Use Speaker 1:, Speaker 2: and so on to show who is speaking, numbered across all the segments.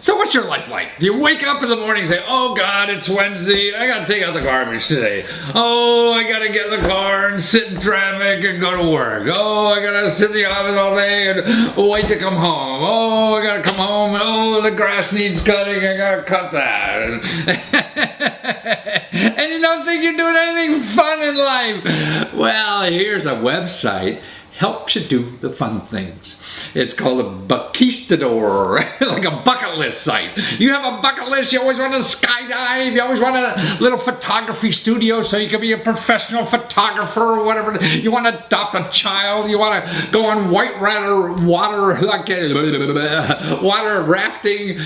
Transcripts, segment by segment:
Speaker 1: So what's your life like? Do you wake up in the morning and say, oh God, it's Wednesday, I gotta take out the garbage today. Oh, I gotta get in the car and sit in traffic and go to work. Oh, I gotta sit in the office all day and wait to come home. Oh, I gotta come home. Oh, the grass needs cutting, I gotta cut that. And you don't think you're doing anything fun in life. Well, here's a website helps you do the fun things. It's called a Buckistador, like a bucket list site. You have a bucket list, you always want to skydive, you always want a little photography studio so you can be a professional photographer or whatever. You want to adopt a child, you want to go on water rafting.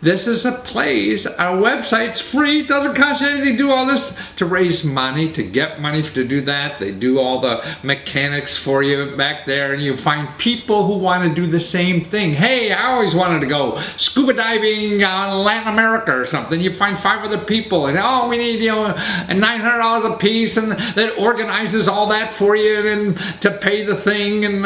Speaker 1: This is a place, our website's free, doesn't cost you anything to do all this, to raise money, to get money to do that. They do all the mechanics for you back there, and you find people who want to do the same thing. Hey, I always wanted to go scuba diving in Latin America or something. You find 5 other people, and oh, we need, $900 a piece, and that organizes all that for you, and to pay the thing, and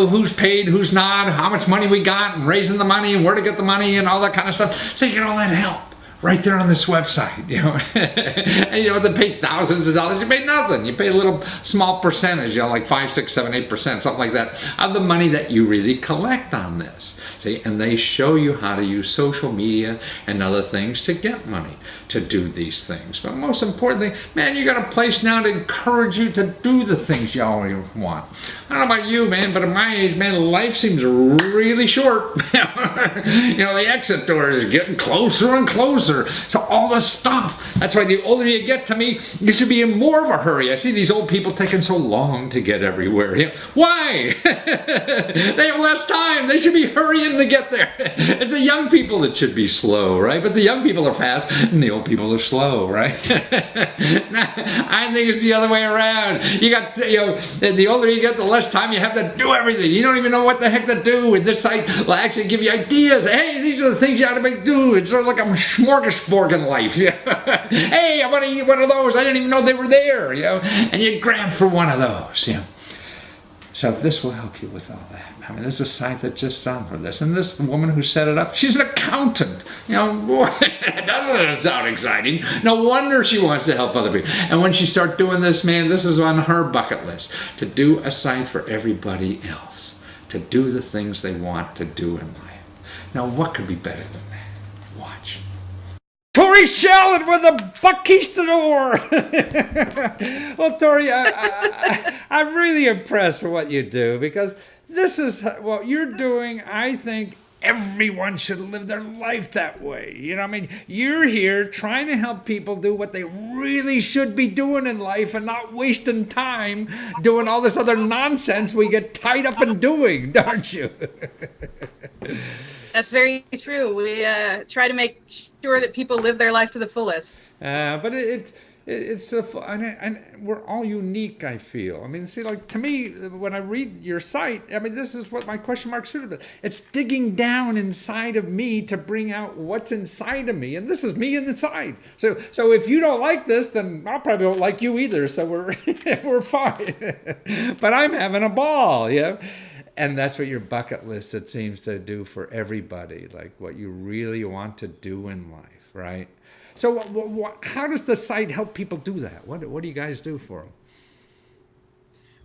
Speaker 1: who's paid, who's not, how much money we got, and raising the money, and where to get the money, and all that kind of stuff. So you get all that help right there on this website, and you don't have to pay thousands of dollars. You pay nothing. You pay a little small percentage, like 5, 6, 7, 8%, something like that, of the money that you really collect on this. See, and they show you how to use social media and other things to get money to do these things. But most importantly, man, you got a place now to encourage you to do the things you always want. I don't know about you, man, but at my age, man, life seems really short. The exit door is getting closer and closer. So all this stuff. That's why the older you get, to me, you should be in more of a hurry. I see these old people taking so long to get everywhere. Why? They have less time. They should be hurrying to get there. It's the young people that should be slow, right? But the young people are fast and the old people are slow, right? I think it's the other way around. You got, the older you get, the less time you have to do everything. You don't even know what the heck to do. And this site will actually give you ideas. Hey, these are the things you ought to do. It's sort of like a smorgasbord in life. Hey, I want to eat one of those. I didn't even know they were there. And you grab for one of those. So this will help you with all that. I mean, there's a site that's just done for this. And this woman who set it up, she's an accountant. Doesn't sound exciting? No wonder she wants to help other people. And when she starts doing this, man, this is on her bucket list. To do a site for everybody else. To do the things they want to do in life. Now, what could be better than that? Watch. Tori Shallon with a Buckistador. Well, Tori, I'm really impressed with what you do, because this is what you're doing. I think everyone should live their life that way. You're here trying to help people do what they really should be doing in life and not wasting time doing all this other nonsense we get tied up in doing, don't you?
Speaker 2: That's very true. We try to make sure that people live their life to the fullest.
Speaker 1: But it's and we're all unique, I feel. To me, when I read your site, this is what my question mark should have been. It's digging down inside of me to bring out what's inside of me, and this is me inside. So if you don't like this, then I probably don't like you either. So we're fine. But I'm having a ball, And that's what your bucket list, it seems to do for everybody, like what you really want to do in life, right? So how does the site help people do that? What do you guys do for them?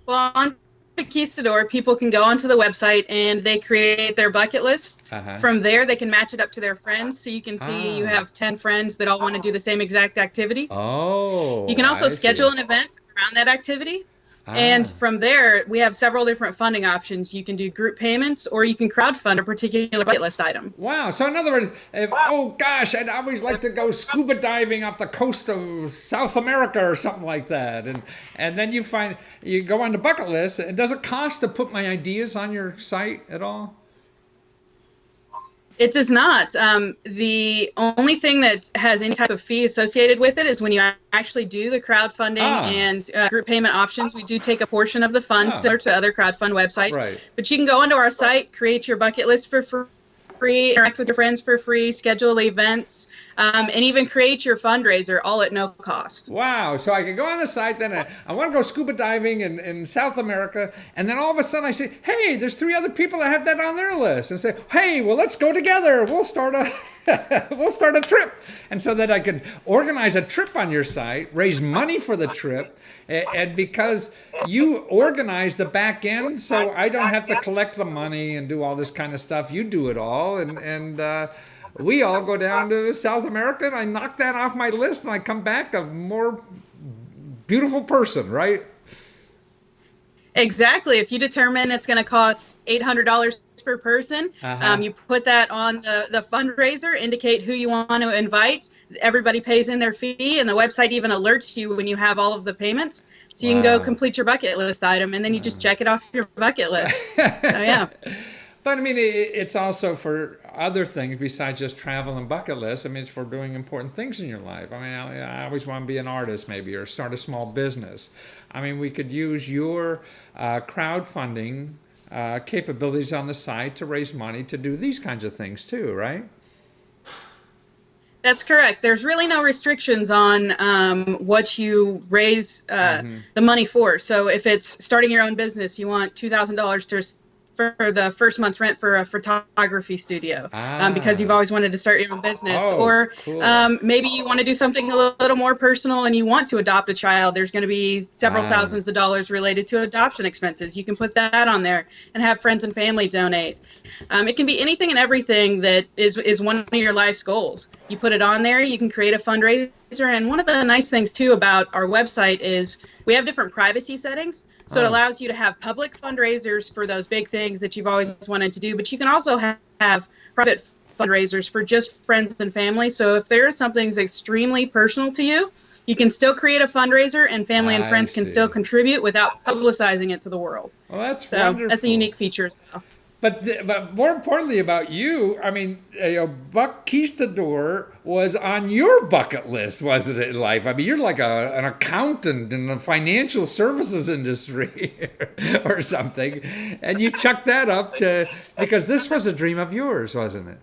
Speaker 2: Well, on Buckistador, people can go onto the website and they create their bucket list. From there, they can match it up to their friends. So you can see you have 10 friends that all want to do the same exact activity.
Speaker 1: Oh,
Speaker 2: you can also schedule an event around that activity. And from there, we have several different funding options. You can do group payments, or you can crowdfund a particular bucket list item.
Speaker 1: Wow. So in other words, oh gosh, I'd always like to go scuba diving off the coast of South America or something like that. And then you go on the bucket list. Does it cost to put my ideas on your site at all?
Speaker 2: It does not. The only thing that has any type of fee associated with it is when you actually do the crowdfunding and group payment options. We do take a portion of the funds similar to other crowdfund websites.
Speaker 1: Right.
Speaker 2: But you can go onto our site, create your bucket list for free, interact with your friends for free, schedule events, and even create your fundraiser all at no cost.
Speaker 1: Wow. So I can go on the site, then I want to go scuba diving in South America, and then all of a sudden I say, hey, there's 3 other people that have that on their list, and say, hey, well, let's go together. We'll start a we'll start a trip. And so that I could organize a trip on your site, raise money for the trip, and because you organize the back end, so I don't have to collect the money and do all this kind of stuff. You do it all, and we all go down to South America, and I knock that off my list, and I come back a more beautiful person, right?
Speaker 2: Exactly. If you determine it's going to cost $800 per person, you put that on the fundraiser, indicate who you want to invite. Everybody pays in their fee, and the website even alerts you when you have all of the payments. So you can go complete your bucket list item, and then you just check it off your bucket list. So, yeah.
Speaker 1: But I mean, it's also for other things besides just travel and bucket lists. I mean, it's for doing important things in your life. I mean, I always want to be an artist maybe, or start a small business. I mean, we could use your crowdfunding capabilities on the site to raise money to do these kinds of things too, right?
Speaker 2: That's correct. There's really no restrictions on what you raise the money for. So if it's starting your own business, you want $2,000 for the first month's rent for a photography studio because you've always wanted to start your own business. Maybe you want to do something a little more personal and you want to adopt a child. There's going to be several thousands of dollars related to adoption expenses. You can put that on there and have friends and family donate. It can be anything and everything that is one of your life's goals. You put it on there, you can create a fundraiser. And one of the nice things too about our website is we have different privacy settings. So it allows you to have public fundraisers for those big things that you've always wanted to do, but you can also have private fundraisers for just friends and family. So if there is something that's extremely personal to you, you can still create a fundraiser and family and friends can still contribute without publicizing it to the world.
Speaker 1: Well, that's wonderful.
Speaker 2: That's a unique feature as well.
Speaker 1: But more importantly about you, I mean, Buck Keistador was on your bucket list, wasn't it, in life? I mean, you're like an accountant in the financial services industry or something, and you chucked that up because this was a dream of yours, wasn't it?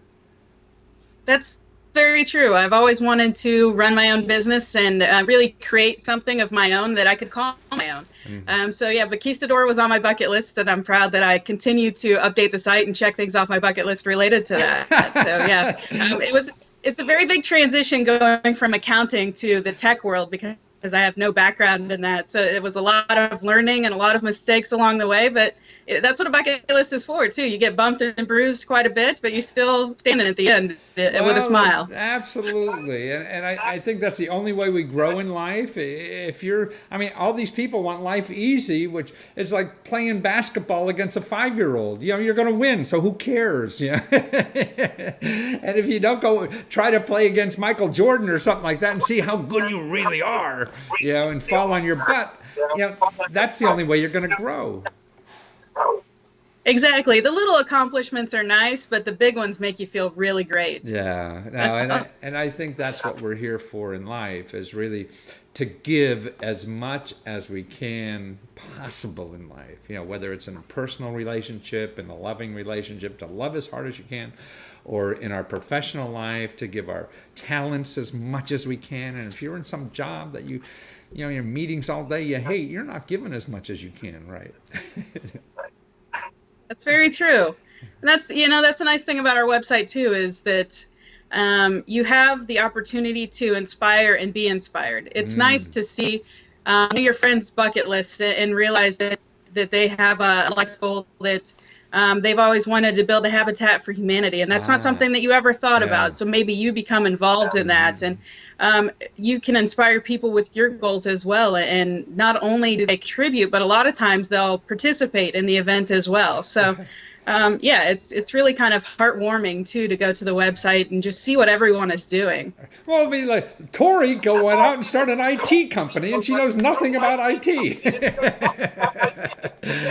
Speaker 2: That's very true. I've always wanted to run my own business and really create something of my own that I could call my own. But Keistador was on my bucket list, and I'm proud that I continue to update the site and check things off my bucket list related to that. It's a very big transition going from accounting to the tech world because I have no background in that. So it was a lot of learning and a lot of mistakes along the way, but that's what a bucket list is for, too. You get bumped and bruised quite a bit, but you're still standing at the end with a smile.
Speaker 1: Absolutely. And I think that's the only way we grow in life. All these people want life easy, which is like playing basketball against a 5-year-old. You know, you're going to win, so who cares? You know? And if you don't go try to play against Michael Jordan or something like that and see how good you really are, you know, and fall on your butt, you know, that's the only way you're going to grow.
Speaker 2: Exactly. The little accomplishments are nice, but the big ones make you feel really great.
Speaker 1: Yeah. No, and I think that's what we're here for in life, is really to give as much as we can possible in life. You know, whether it's in a personal relationship, in a loving relationship, to love as hard as you can, or in our professional life, to give our talents as much as we can. And if you're in some job that you know, your meetings all day you hate, you're not giving as much as you can, right?
Speaker 2: That's very true. And that's a nice thing about our website too, is that you have the opportunity to inspire and be inspired. It's nice to see your friends' bucket list and realize that they have a life goal that they've always wanted to build a habitat for humanity, and that's not something that you ever thought about. So maybe you become involved in that, and you can inspire people with your goals as well. And not only do they contribute, but a lot of times they'll participate in the event as well. So it's really kind of heartwarming too to go to the website and just see what everyone is doing.
Speaker 1: Well, I mean, like Tori went out and started an IT company, and she knows nothing about IT.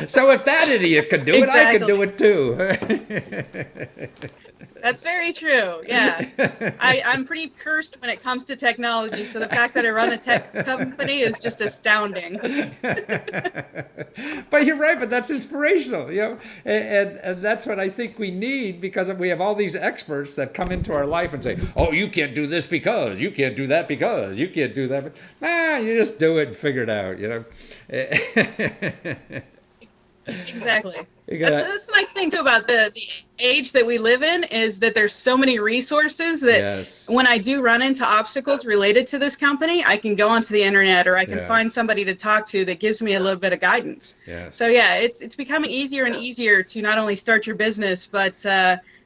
Speaker 1: So if that idiot could do it, I could do it too.
Speaker 2: That's very true. Yeah. I'm pretty cursed when it comes to technology, so the fact that I run a tech company is just astounding.
Speaker 1: But you're right, but that's inspirational, you know, and that's what I think we need, because we have all these experts that come into our life and say, oh, you can't do this because, you can't do that because, you can't do that. Nah, you just do it and figure it out, you know.
Speaker 2: Exactly. That's the nice thing too about the age that we live in, is that there's so many resources that
Speaker 1: Yes.
Speaker 2: when I do run into obstacles related to this company, I can go onto the internet, or I can
Speaker 1: Yes.
Speaker 2: find somebody to talk to that gives me a little bit of guidance.
Speaker 1: Yes.
Speaker 2: So yeah, it's becoming easier and easier to not only start your business, but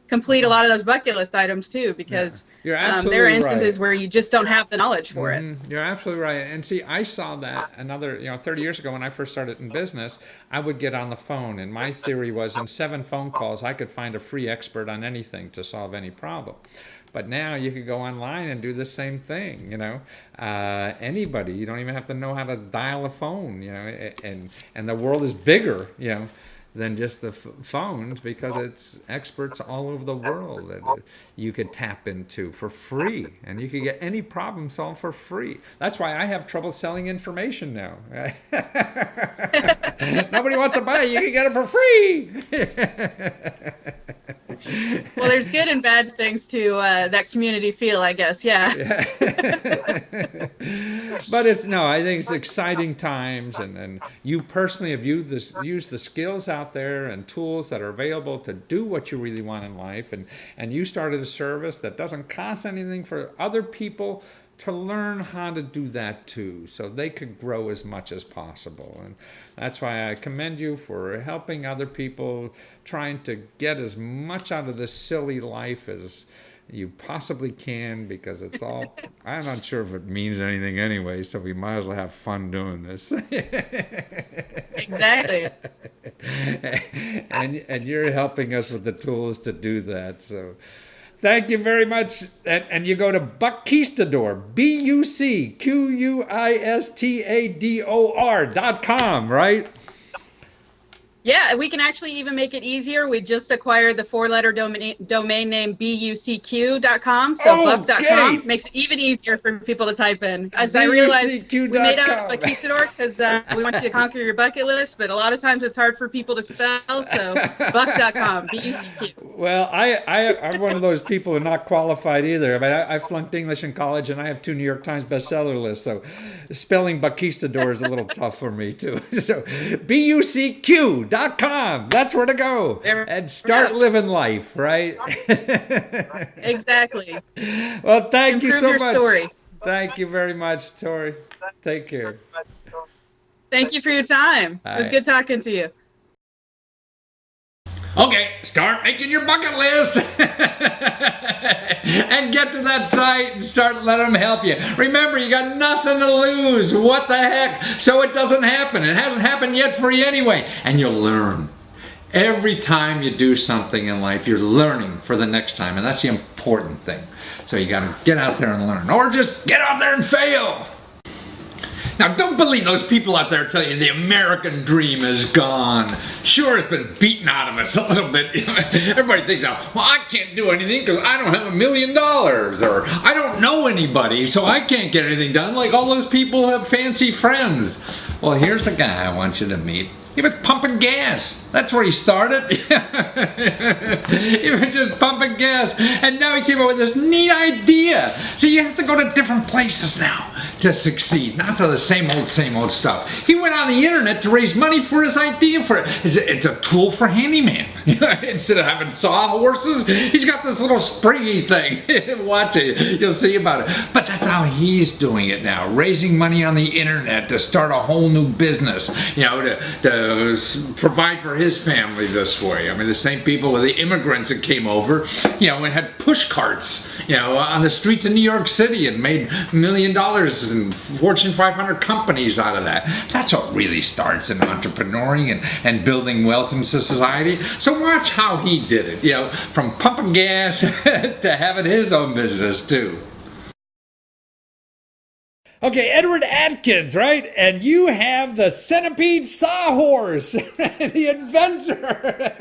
Speaker 2: complete a lot of those bucket list items too, because
Speaker 1: You're absolutely
Speaker 2: there are instances
Speaker 1: right.
Speaker 2: where you just don't have the knowledge for it.
Speaker 1: You're absolutely right. And see, I saw that 30 years ago when I first started in business, I would get on the phone, and my theory was in 7 phone calls, I could find a free expert on anything to solve any problem. But now you could go online and do the same thing, you know. Anybody, you don't even have to know how to dial a phone, you know, and the world is bigger, you know, than just the phones, because it's experts all over the world that you could tap into for free, and you could get any problem solved for free. That's why I have trouble selling information now. Nobody wants to buy it, you can get it for free.
Speaker 2: Well, there's good and bad things to that community feel, I guess. Yeah.
Speaker 1: But I think it's exciting times, and you personally have used the skills out there and tools that are available to do what you really want in life, and you started a service that doesn't cost anything for other people to learn how to do that too, so they could grow as much as possible. And that's why I commend you for helping other people, trying to get as much out of this silly life as you possibly can, because it's all, I'm not sure if it means anything anyway, so we might as well have fun doing this.
Speaker 2: Exactly.
Speaker 1: And you're helping us with the tools to do that, so thank you very much. And you go to Buckquistador, BUCQUISTADOR.com, right?
Speaker 2: Yeah, we can actually even make it easier. We just acquired the 4-letter domain name bucq.com, so buck.com makes it even easier for people to type in. As I realized, we made up Buckquistador because we want you to conquer your bucket list, but a lot of times it's hard for people to spell, so buck.com, BUCQ.
Speaker 1: Well, I'm one of those people who are not qualified either. I mean, I flunked English in college, and I have 2 New York Times bestseller lists, so spelling Buckquistador is a little tough for me too. So BUCQ.com, that's where to go and start living life, right?
Speaker 2: Exactly.
Speaker 1: Well, thank you so much.
Speaker 2: Story.
Speaker 1: Thank you very much, Tori. Take care.
Speaker 2: Thank you for your time.
Speaker 1: Bye.
Speaker 2: It was good talking to you.
Speaker 1: Okay, start making your bucket list and get to that site and start letting them help you. Remember, you got nothing to lose. What the heck? So it doesn't happen. It hasn't happened yet for you anyway. And you'll learn. Every time you do something in life, you're learning for the next time. And that's the important thing. So you got to get out there and learn. Or just get out there and fail. Now, don't believe those people out there tell you the American dream is gone. Sure, it's been beaten out of us a little bit. Everybody thinks, well, I can't do anything because I don't have $1 million, or I don't know anybody, so I can't get anything done, like all those people who have fancy friends. Well, here's the guy I want you to meet. He was pumping gas. That's where he started. He was just pumping gas. And now he came up with this neat idea. So you have to go to different places now to succeed. Not for the same old stuff. He went on the internet to raise money for his idea. It's a tool for handyman. Instead of having sawhorses, he's got this little springy thing. Watch it. You'll see about it. But that's how he's doing it now. Raising money on the internet to start a whole new business. To provide for his family this way. I mean, the same people with the immigrants that came over, and had push carts, on the streets of New York City and made $1 million and Fortune 500 companies out of that. That's what really starts in entrepreneuring and building wealth in society. So watch how he did it, from pumping gas to having his own business too. Okay, Edward Atkins, right? And you have the centipede sawhorse, the inventor.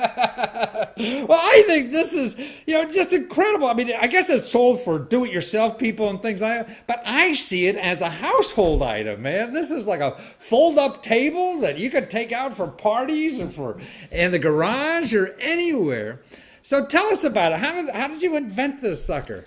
Speaker 1: Well, I think this is, just incredible. I mean, I guess it's sold for do-it-yourself people and things like that, but I see it as a household item, man. This is like a fold-up table that you could take out for parties and for in the garage or anywhere. So tell us about it. How did you invent this sucker?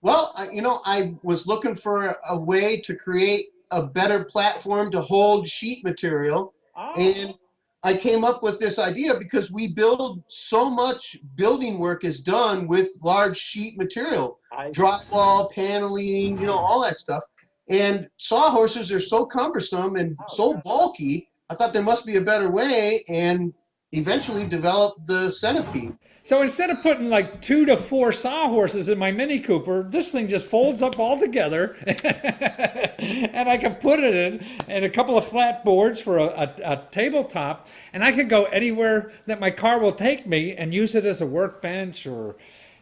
Speaker 3: Well, I was looking for a way to create a better platform to hold sheet material. And I came up with this idea because we build so much building work is done with large sheet material, drywall, paneling, all that stuff. And sawhorses are so cumbersome and so bulky. I thought there must be a better way, and eventually developed the centipede.
Speaker 1: So instead of putting like 2 to 4 sawhorses in my Mini Cooper, this thing just folds up all together, and I can put it in a couple of flat boards for a tabletop, and I can go anywhere that my car will take me and use it as a workbench or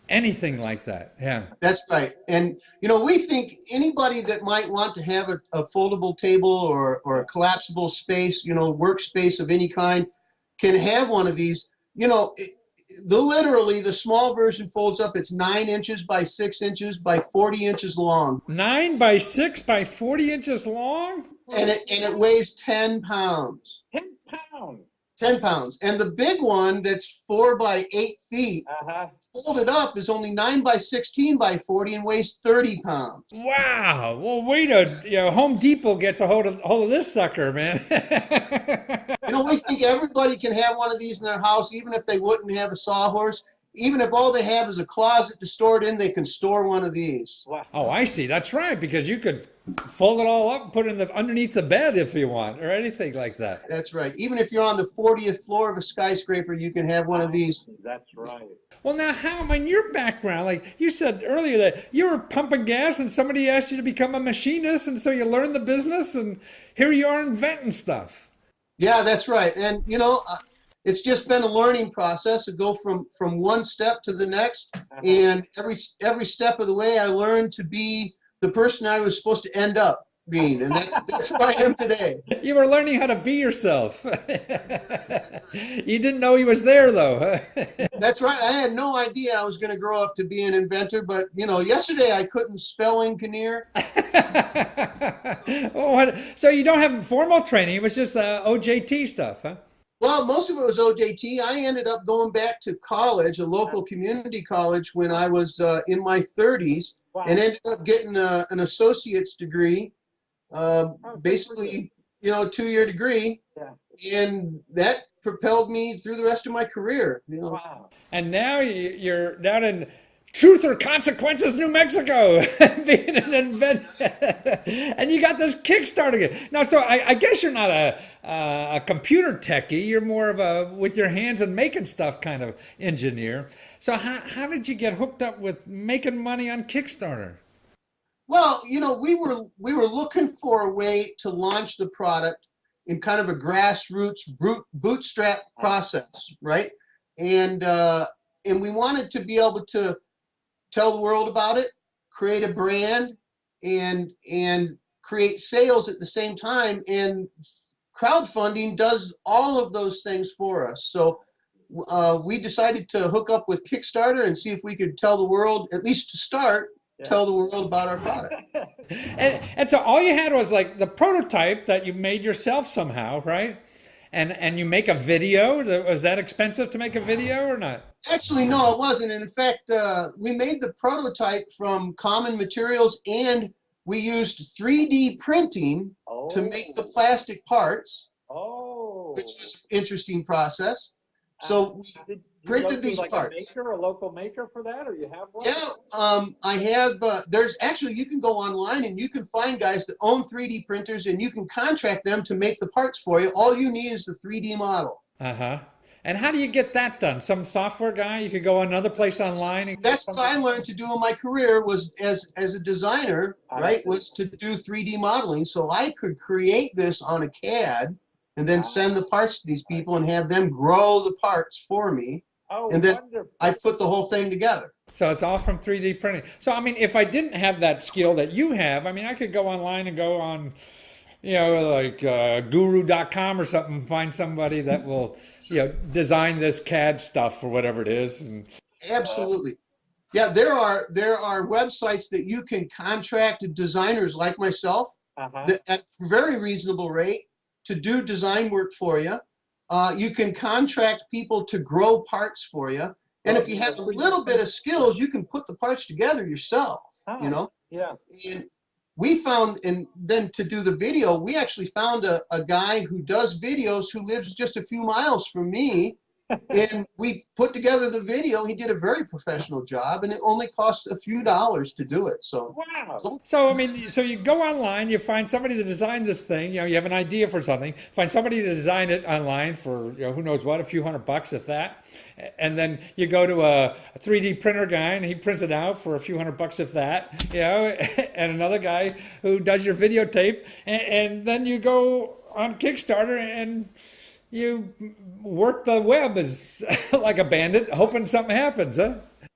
Speaker 1: anything like that. Yeah.
Speaker 3: That's right. And, we think anybody that might want to have a foldable table or a collapsible space, workspace of any kind, can have one of these. Literally, the small version folds up. It's 9 inches by 6 inches by 40 inches long.
Speaker 1: 9 by 6 by 40 inches long?
Speaker 3: And it weighs 10 pounds.
Speaker 1: 10 pounds.
Speaker 3: 10 pounds. And the big one that's 4 by 8 feet, folded up, is only 9 by 16 by 40 and weighs 30 pounds.
Speaker 1: Wow. Well, wait a, Home Depot gets a hold of this sucker, man.
Speaker 3: We think everybody can have one of these in their house, even if they wouldn't have a sawhorse. Even if all they have is a closet to store it in, they can store one of these.
Speaker 1: Wow. Oh, I see. That's right, because you could fold it all up and put it underneath the bed if you want, or anything like that.
Speaker 3: That's right. Even if you're on the 40th floor of a skyscraper, you can have one of these.
Speaker 4: That's right.
Speaker 1: Well, now, your background, like you said earlier, that you were pumping gas and somebody asked you to become a machinist, and so you learned the business, and here you are inventing stuff.
Speaker 3: Yeah, that's right. And, it's just been a learning process to go from one step to the next. And every step of the way, I learned to be the person I was supposed to end up being. And that's who I am today.
Speaker 1: You were learning how to be yourself. You didn't know he was there, though.
Speaker 3: That's right. I had no idea I was going to grow up to be an inventor. But, yesterday I couldn't spell engineer.
Speaker 1: So you don't have formal training. It was just OJT stuff, huh?
Speaker 3: Well, most of it was OJT. I ended up going back to college, a local community college, when I was in my 30s, and ended up getting an associate's degree, basically, 2-year degree, and that propelled me through the rest of my career.
Speaker 1: Wow. And now you're down in Truth or Consequences, New Mexico, being an inventor, and you got this Kickstarter. Now, so I guess you're not a computer techie. You're more of a with your hands and making stuff kind of engineer. So how did you get hooked up with making money on Kickstarter?
Speaker 3: Well, we were looking for a way to launch the product in kind of a grassroots bootstrap process, right? And we wanted to be able to tell the world about it, create a brand, and create sales at the same time. And crowdfunding does all of those things for us. So we decided to hook up with Kickstarter and see if we could tell the world, at least to start, tell the world about our product.
Speaker 1: And so all you had was like the prototype that you made yourself somehow, right? And you make a video. Was that expensive to make a video or not?
Speaker 3: Actually, no, it wasn't. And in fact, we made the prototype from common materials, and we used 3D printing to make the plastic parts, which was an interesting process. So we printed these parts.
Speaker 4: A local maker for that, or you have one?
Speaker 3: Yeah, I have. There's actually, you can go online and you can find guys that own 3D printers, and you can contract them to make the parts for you. All you need is the 3D model.
Speaker 1: And how do you get that done? Some software guy? You could go another place online?
Speaker 3: That's what I learned to do in my career, was as a designer, right, was to do 3D modeling. So I could create this on a CAD and then send the parts to these people and have them grow the parts for me. And then I put the whole thing together.
Speaker 1: So it's all from 3D printing. So I mean, if I didn't have that skill that you have, I mean, I could go online and go on, like guru.com or something, and find somebody that will, design this CAD stuff or whatever it is. And
Speaker 3: Absolutely. Yeah, there are websites that you can contract designers like myself that at a very reasonable rate to do design work for you. You can contract people to grow parts for you. And if you have a little bit of skills, you can put the parts together yourself,
Speaker 4: Yeah.
Speaker 3: And we found, and then to do the video, we actually found a guy who does videos who lives just a few miles from me. And we put together the video. He did a very professional job, and it only cost a few dollars to do it. So,
Speaker 4: Wow.
Speaker 1: so I mean, so you go online, you find somebody to design this thing. You have an idea for something. Find somebody to design it online for who knows what, a few $100 if that. And then you go to a 3D printer guy, and he prints it out for a few $100 if that. And another guy who does your videotape, and then you go on Kickstarter and you work the web as like a bandit, hoping something happens, huh?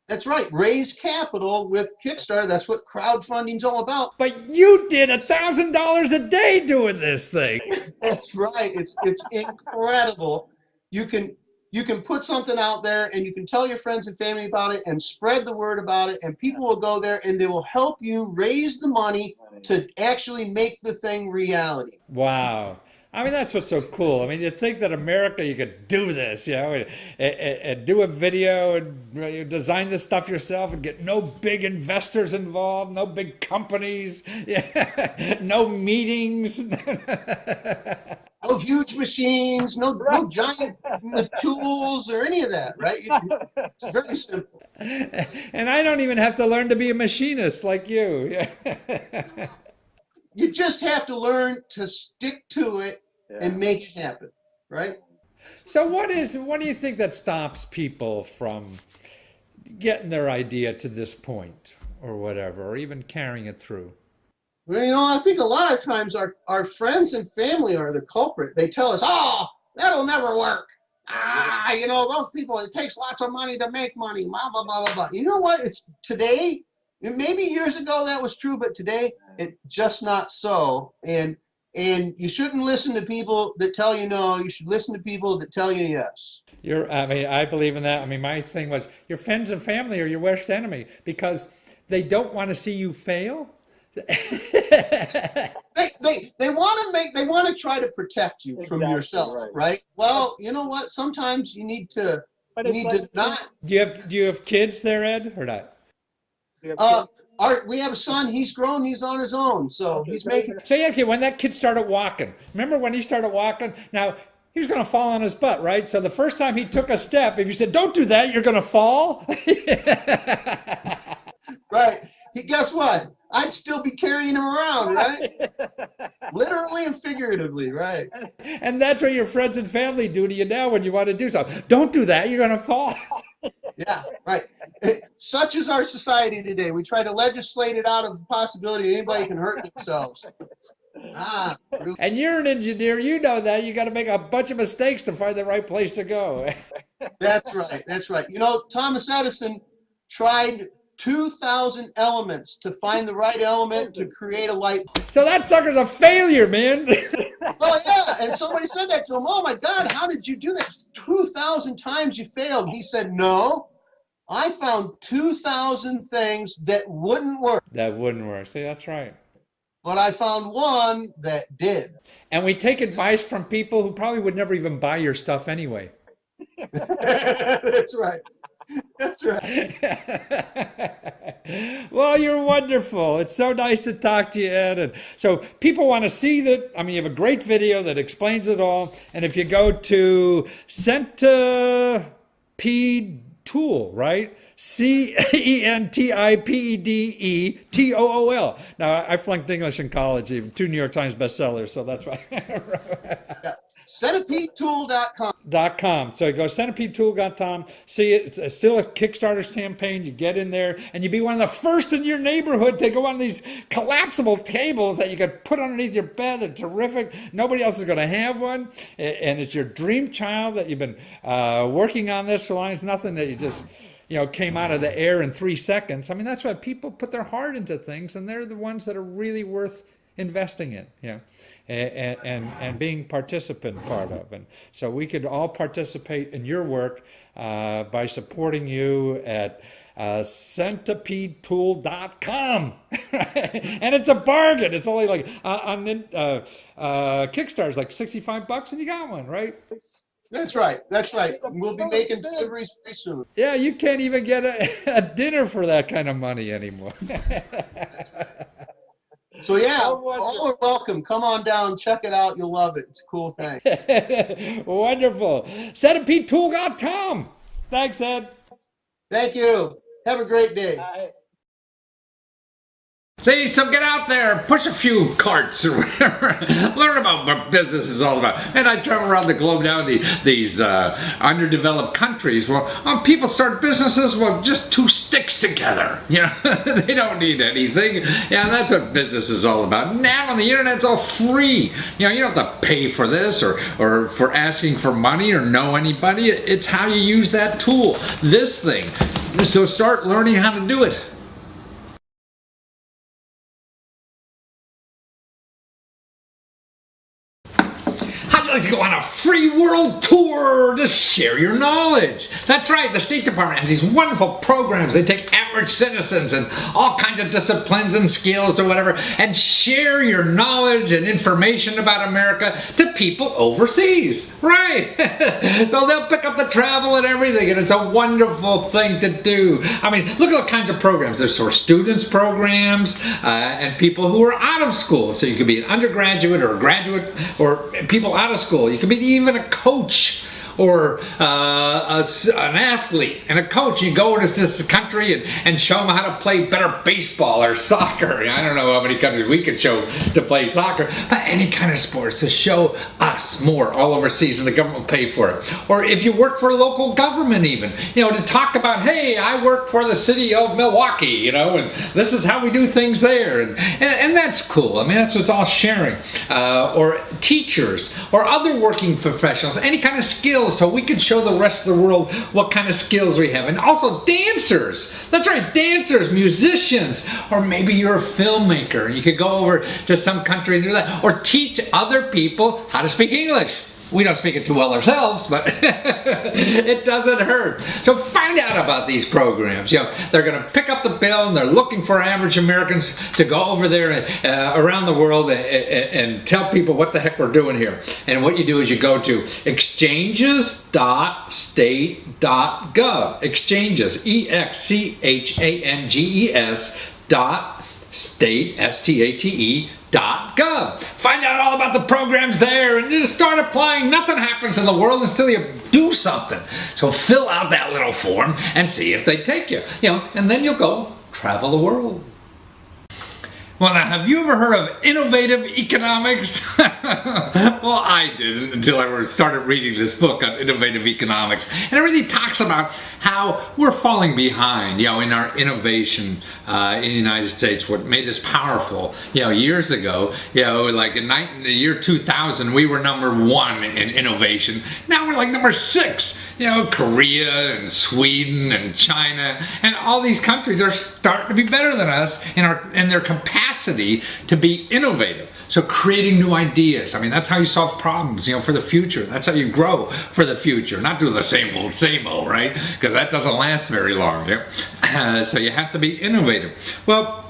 Speaker 3: that's right. Raise capital with Kickstarter. That's what crowdfunding's all about.
Speaker 1: But you did $1,000 a day doing this thing.
Speaker 3: That's right. It's incredible. You can put something out there, and you can tell your friends and family about it and spread the word about it, and people will go there and they will help you raise the money to actually make the thing reality.
Speaker 1: Wow. I mean, that's what's so cool. I mean, you think that America, you could do this, and do a video and design this stuff yourself and get no big investors involved, no big companies, no meetings.
Speaker 3: No huge machines, no giant tools or any of that, right? It's very simple.
Speaker 1: And I don't even have to learn to be a machinist like you.
Speaker 3: You just have to learn to stick to it and make it happen, right?
Speaker 1: So what do you think that stops people from getting their idea to this point or whatever, or even carrying it through?
Speaker 3: Well, I think a lot of times our friends and family are the culprit. They tell us, oh, that'll never work. Those people, it takes lots of money to make money, blah, blah, blah, blah, blah. You know what? It's today, maybe years ago that was true, but today it's just not so. And you shouldn't listen to people that tell you no. You should listen to people that tell you yes.
Speaker 1: I believe in that. I mean, my thing was your friends and family are your worst enemy because they don't want to see you fail.
Speaker 3: They want to try to protect you from yourself, right? Well, you know what? Sometimes you need to not.
Speaker 1: Do you have kids there, Ed, or not?
Speaker 3: We have a son. He's grown. He's on his own, so he's making.
Speaker 1: So okay, when that kid started walking, remember when he started walking? Now he was going to fall on his butt, right? So the first time he took a step, if you said, "Don't do that," you're going to fall.
Speaker 3: Right. Guess what? I'd still be carrying him around, right? Literally and figuratively, right?
Speaker 1: And that's what your friends and family do to you now when you want to do something. Don't do that. You're going to fall.
Speaker 3: Yeah, right. Such is our society today. We try to legislate it out of the possibility anybody can hurt themselves.
Speaker 1: And you're an engineer. You know that. You got to make a bunch of mistakes to find the right place to go.
Speaker 3: That's right. That's right. Thomas Edison tried 2,000 elements to find the right element to create a light bulb.
Speaker 1: So that sucker's a failure, man.
Speaker 3: Well, yeah, and somebody said that to him. Oh my God, how did you do that? 2,000 times you failed. He said, no, I found 2,000 things that wouldn't work.
Speaker 1: That wouldn't work. See, that's right.
Speaker 3: But I found one that did.
Speaker 1: And we take advice from people who probably would never even buy your stuff anyway.
Speaker 3: That's right. That's right.
Speaker 1: Well, you're wonderful. It's so nice to talk to you, Ed. And so people want to see that. I mean, you have a great video that explains it all. And if you go to Centipede Tool, right? CENTIPEDETOOL. Now, I flunked English in college, even 2 New York Times bestsellers, so that's why.
Speaker 3: Yeah. CentipedeTool.com.
Speaker 1: So you go CentipedeTool.com. See it. It's still a Kickstarter campaign. You get in there, and you be one of the first in your neighborhood to go on these collapsible tables that you could put underneath your bed. They're terrific. Nobody else is going to have one, and it's your dream child that you've been working on this so long. It's nothing that you just came out of the air in 3 seconds. I mean, that's why people put their heart into things, and they're the ones that are really worth investing in, and being participant part of. And so we could all participate in your work by supporting you at centipedetool.com. And it's a bargain. It's only like on Kickstarter's like $65 and you got one, right?
Speaker 3: That's right. That's right. We'll be making deliveries pretty soon.
Speaker 1: Yeah, you can't even get a dinner for that kind of money anymore.
Speaker 3: So yeah, all are welcome. Come on down, check it out. You'll love it. It's a cool thing.
Speaker 1: Wonderful. Centipedetool.com. Thanks, Ed.
Speaker 3: Thank you. Have a great day.
Speaker 1: See, so get out there, push a few carts or whatever, learn about what business is all about. And I travel around the globe now, these underdeveloped countries where people start businesses with just 2 sticks together. They don't need anything. Yeah, that's what business is all about. Now on the internet, it's all free. You don't have to pay for this or for asking for money or know anybody. It's how you use that tool, this thing. So start learning how to do it. To go on a free world tour to share your knowledge. That's right, the State Department has these wonderful programs. They take average citizens and all kinds of disciplines and skills or whatever and share your knowledge and information about America to people overseas. Right. So they'll pick up the travel and everything, and it's a wonderful thing to do. I mean, look at the kinds of programs. There's for students programs and people who are out of school. So you could be an undergraduate or a graduate or people out of school. You can be even a coach or an athlete and a coach. You go to this country and show them how to play better baseball or soccer. I don't know how many countries we could show to play soccer, but any kind of sports to show us more all overseas, and the government will pay for it. Or if you work for a local government even, to talk about, hey, I work for the city of Milwaukee, and this is how we do things there. And that's cool. I mean, that's what's all sharing. Or teachers or other working professionals, any kind of skills, so we can show the rest of the world what kind of skills we have. And also dancers. That's right, dancers, musicians, or maybe you're a filmmaker. You could go over to some country and do that. Or teach other people how to speak English. We don't speak it too well ourselves, but it doesn't hurt. So find out about these programs. They're going to pick up the bill, and they're looking for average Americans to go over there around the world and tell people what the heck we're doing here. And what you do is you go to exchanges.state.gov. Exchanges, exchanges .state, STATE.gov. Find out all about the programs there and just start applying. Nothing happens in the world until you do something. So fill out that little form and see if they take you. And then you'll go travel the world. Well, now, have you ever heard of innovative economics? Well, I didn't until I started reading this book on innovative economics. And it really talks about how we're falling behind, in our innovation in the United States. What made us powerful, years ago, like in the year 2000, we were #1 in innovation. Now we're like #6. Korea and Sweden and China and all these countries are starting to be better than us in their capacity to be innovative. So creating new ideas. I mean, that's how you solve problems, for the future. That's how you grow for the future. Not do the same old, right? Because that doesn't last very long. So you have to be innovative. Well,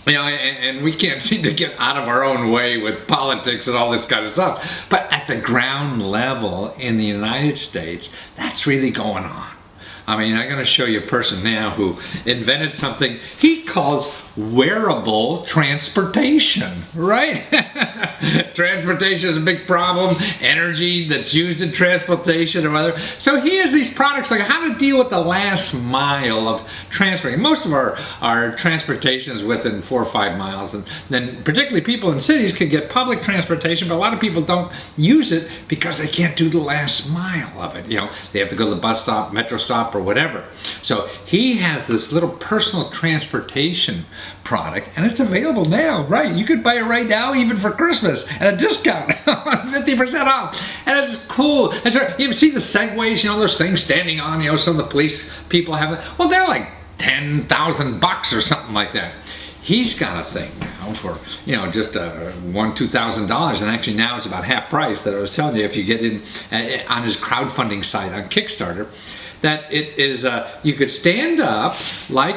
Speaker 1: and we can't seem to get out of our own way with politics and all this kind of stuff. But at the ground level in the United States, that's really going on. I mean, I'm going to show you a person now who invented something he calls wearable transportation, right? Transportation is a big problem. Energy that's used in transportation or other. So he has these products like how to deal with the last mile of transporting. Most of our transportation is within 4 or 5 miles, and then particularly people in cities can get public transportation, but a lot of people don't use it because they can't do the last mile of it. They have to go to the bus stop, metro stop, or whatever. So he has this little personal transportation product, and it's available now, right? You could buy it right now, even for Christmas, at a discount, 50% off. And it's cool. And so you see the Segways, those things standing on, some of the police people have it. Well, they're like $10,000 or something like that. He's got a thing now for, just $1,000-$2,000, and actually now it's about half price that I was telling you if you get in on his crowdfunding site on Kickstarter, that it is, you could stand up like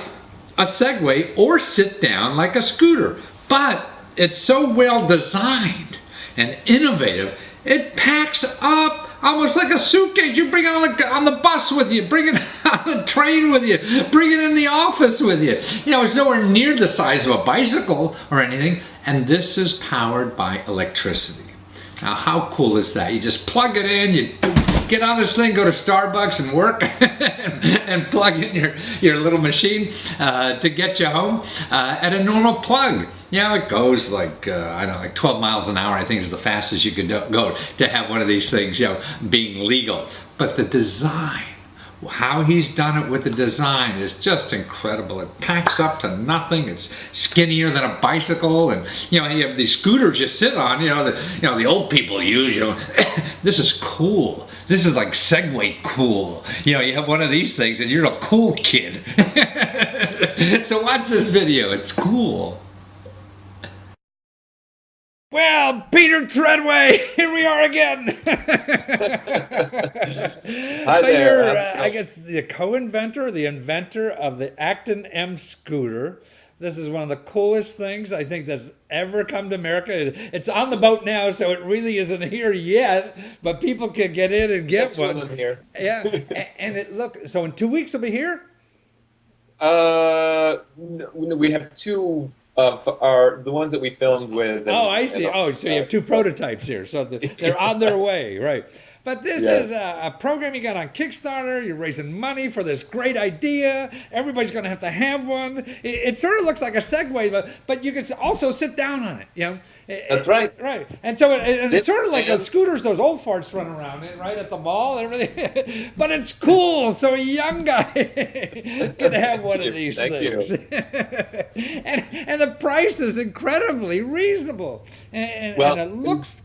Speaker 1: a Segway or sit down like a scooter, but it's so well designed and innovative, it packs up almost like a suitcase. You bring it on the bus with you, bring it on the train with you, bring it in the office with you. It's nowhere near the size of a bicycle or anything, and this is powered by electricity. Now, how cool is that? You just plug it in, you get on this thing, go to Starbucks and work, and plug in your little machine to get you home at a normal plug. It goes like 12 miles an hour, I think is the fastest you could go to have one of these things, being legal. But the design, how he's done it with the design is just incredible. It packs up to nothing. It's skinnier than a bicycle, and you have these scooters you sit on. The old people use. This is cool. This is like Segway cool. You have one of these things, and you're a cool kid. So watch this video. It's cool. Well, Peter Treadway, here we are again.
Speaker 5: Hi there.
Speaker 1: I guess the co-inventor, the inventor of the Acton M scooter. This is one of the coolest things I think that's ever come to America. It's on the boat now, so it really isn't here yet, but people can get in and get one.
Speaker 5: One here.
Speaker 1: Yeah, and so in 2 weeks it'll be here?
Speaker 5: We have two of the ones that we filmed with.
Speaker 1: I see. So you have two prototypes here. So they're on their way, right? But this is a program you got on Kickstarter. You're raising money for this great idea. Everybody's going to have one. It sort of looks like a Segway, but you can also sit down on it.
Speaker 5: That's right.
Speaker 1: Right. And so it's sort of like a scooters those old farts run around in, right, at the mall and everything. But it's cool. So a young guy can have one of these things. and the price is incredibly reasonable. And it looks,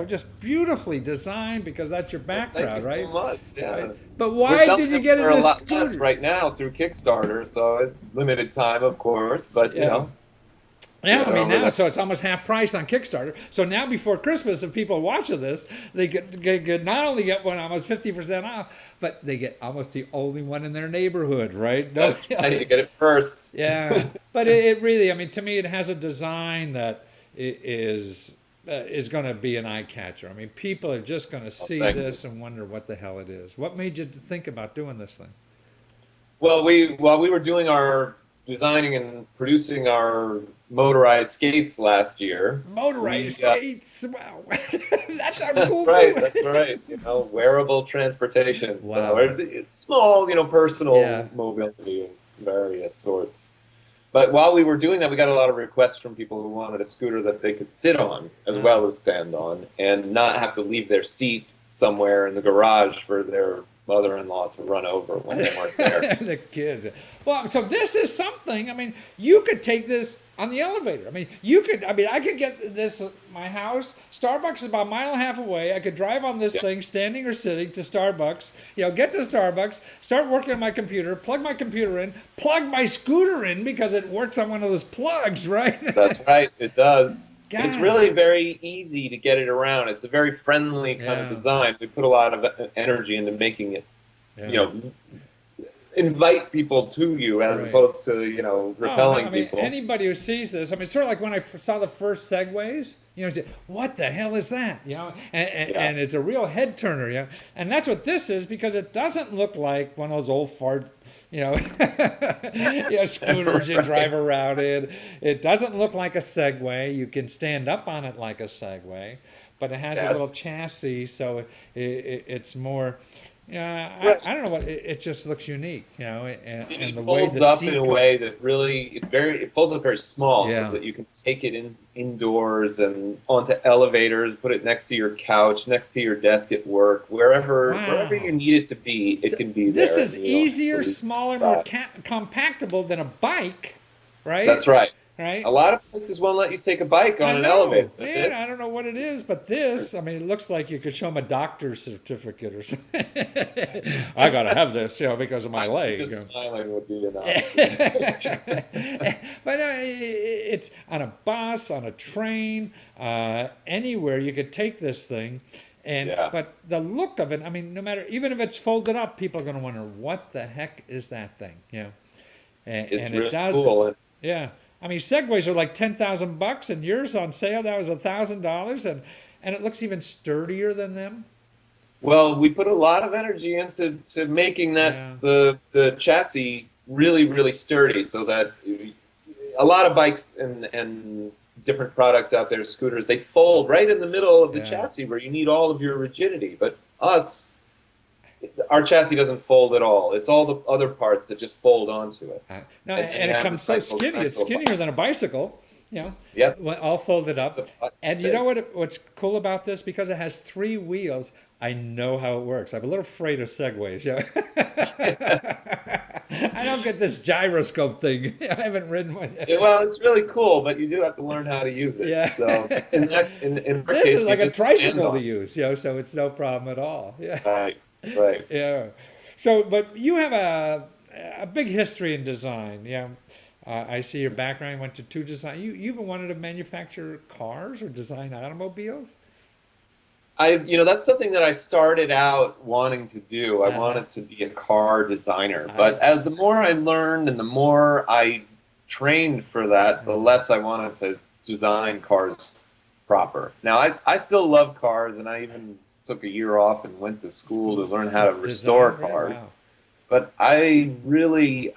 Speaker 1: just beautifully designed because that's your background,
Speaker 5: thank you
Speaker 1: right?
Speaker 5: so much. Yeah.
Speaker 1: Right. But why did you get into
Speaker 5: a
Speaker 1: this
Speaker 5: lot less right now through Kickstarter? So it's limited time, of course, but
Speaker 1: Yeah, I mean now, so it's almost half price on Kickstarter. So now before Christmas, if people are watching this, they could not only get one almost 50% off, but they get almost the only one in their neighborhood, right?
Speaker 5: That's right, you get it first.
Speaker 1: Yeah, but it really, to me, it has a design that is going to be an eye catcher. People are just going to see this and wonder what the hell it is. What made you think about doing this thing?
Speaker 5: Well, while we were doing our designing and producing our motorized skates last year.
Speaker 1: Motorized skates? Wow. That sounds cool.
Speaker 5: That's right. Wearable transportation.
Speaker 1: Wow.
Speaker 5: So small, personal mobility of various sorts. But while we were doing that, we got a lot of requests from people who wanted a scooter that they could sit on as well as stand on and not have to leave their seat somewhere in the garage for their mother-in-law to run over when they weren't there.
Speaker 1: The kids. Well, so this is something. You could take this on the elevator. I could get this at my house. Starbucks is about a mile and a half away. I could drive on this thing, standing or sitting, to Starbucks. Get to Starbucks, start working on my computer, plug my computer in, plug my scooter in because it works on one of those plugs, right?
Speaker 5: That's right. It does.
Speaker 1: God.
Speaker 5: It's really very easy to get it around. It's a very friendly kind of design. We put a lot of energy into making it, invite people to you as opposed to, repelling people.
Speaker 1: Anybody who sees this, it's sort of like when I saw the first Segways, what the hell is that? And it's a real head turner, And that's what this is because it doesn't look like one of those old fart scooters you drive around in. It doesn't look like a Segway. You can stand up on it like a Segway, but it has a little chassis, so it's more. I don't know what it just looks unique, and
Speaker 5: it
Speaker 1: the
Speaker 5: folds
Speaker 1: way the
Speaker 5: up
Speaker 1: seat
Speaker 5: in a way that really it folds up very small so that you can take it indoors and onto elevators, put it next to your couch, next to your desk at work, wherever you need it to be, it can be there.
Speaker 1: This is easier, smaller, more compactable than a bike, right?
Speaker 5: That's right.
Speaker 1: Right?
Speaker 5: A lot of places won't let you take a bike on
Speaker 1: I
Speaker 5: an
Speaker 1: know,
Speaker 5: elevator. But
Speaker 1: man.
Speaker 5: this,
Speaker 1: I don't know what it is, but this, I mean, it looks like you could show them a doctor's certificate or something. I gotta have this, because of my leg.
Speaker 5: just smiling would be enough.
Speaker 1: But it's on a bus, on a train, anywhere you could take this thing. And
Speaker 5: Yeah.
Speaker 1: but the look of it, I mean, no matter, even if it's folded up, people are going to wonder what the heck is that thing, And,
Speaker 5: It's
Speaker 1: and
Speaker 5: really
Speaker 1: it does,
Speaker 5: cool.
Speaker 1: yeah. I mean, Segways are like $10,000, and yours on sale that was $1,000, and it looks even sturdier than them.
Speaker 5: Well, we put a lot of energy into making that
Speaker 1: Yeah.
Speaker 5: the chassis really, really sturdy, so that a lot of bikes and different products out there, scooters, they fold right in the middle of the
Speaker 1: Yeah.
Speaker 5: chassis where you need all of your rigidity. But our chassis doesn't fold at all. It's all the other parts that just fold onto it.
Speaker 1: No,
Speaker 5: And
Speaker 1: and
Speaker 5: you
Speaker 1: it
Speaker 5: have
Speaker 1: comes
Speaker 5: this
Speaker 1: so
Speaker 5: nice little-
Speaker 1: skinny.
Speaker 5: nice
Speaker 1: It's
Speaker 5: little
Speaker 1: skinnier than a
Speaker 5: bikes.
Speaker 1: bicycle,
Speaker 5: Yep.
Speaker 1: all folded up.
Speaker 5: It's a
Speaker 1: And you know
Speaker 5: space.
Speaker 1: what's cool about this? Because it has 3 wheels, I know how it works. I'm a little afraid of Segways. I don't get this gyroscope thing. I haven't ridden one yet.
Speaker 5: Yeah, well, it's really cool, but you do have to learn how to use it.
Speaker 1: Yeah.
Speaker 5: So in our
Speaker 1: This
Speaker 5: case,
Speaker 1: is like
Speaker 5: you
Speaker 1: a
Speaker 5: just stand
Speaker 1: tricycle
Speaker 5: on
Speaker 1: to
Speaker 5: it.
Speaker 1: use, so it's no problem at all. Yeah.
Speaker 5: Right. Right.
Speaker 1: Yeah. So, but you have a big history in design. Yeah. I see your background went to 2 design. You even wanted to manufacture cars or design automobiles?
Speaker 5: That's something that I started out wanting to do. I wanted to be a car designer, but as the more I learned and the more I trained for that, the less I wanted to design cars proper. Now, I still love cars, and I even took a year off and went to school to learn how to restore
Speaker 1: Design,
Speaker 5: cars.
Speaker 1: wow.
Speaker 5: But I really,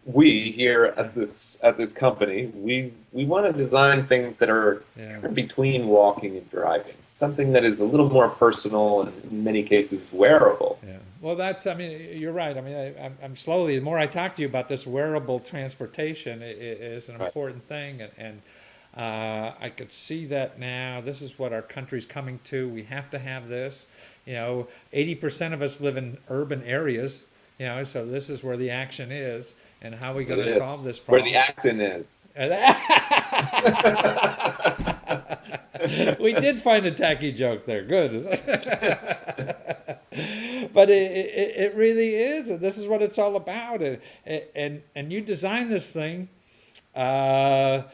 Speaker 5: we here at this company, we want to design things that are
Speaker 1: Yeah.
Speaker 5: between walking and driving, something that is a little more personal and in many cases wearable.
Speaker 1: Yeah. Well, I mean, you're right. I mean, I'm slowly, the more I talk to you about this wearable transportation, it is an important thing. And I could see that now. This is what our country's coming to. We have to have this. 80% of us live in urban areas, so this is where the action is. And how are we going to solve this
Speaker 5: Where
Speaker 1: problem?
Speaker 5: the actin is.
Speaker 1: We did find a tacky joke there. Good. But it really is, and this is what it's all about. And you designed this thing that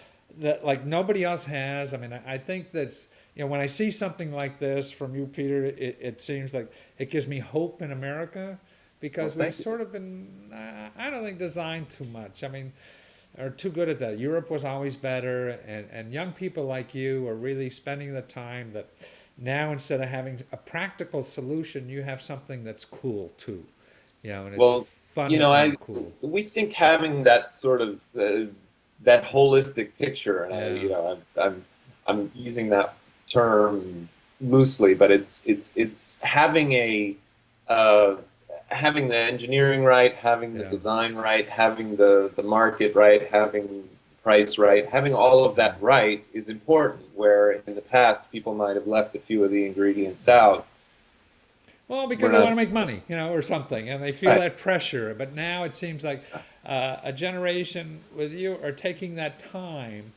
Speaker 1: like nobody else has. I mean, I think that's, when I see something like this from you, Peter, it seems like it gives me hope in America. Because we've sort of been, I don't think, designed too much. I mean, are too good at that. Europe was always better, and young people like you are really spending the time that now instead of having a practical solution, you have something that's cool too. And it's fun and cool.
Speaker 5: We think having that sort of that holistic picture, and I'm using that term loosely, but it's having having the engineering right, having the design right, having the market right, having price right, having all of that right is important, where in the past people might have left a few of the ingredients out.
Speaker 1: Well, because they want to make money, or something, and they feel that pressure. But now it seems like a generation with you are taking that time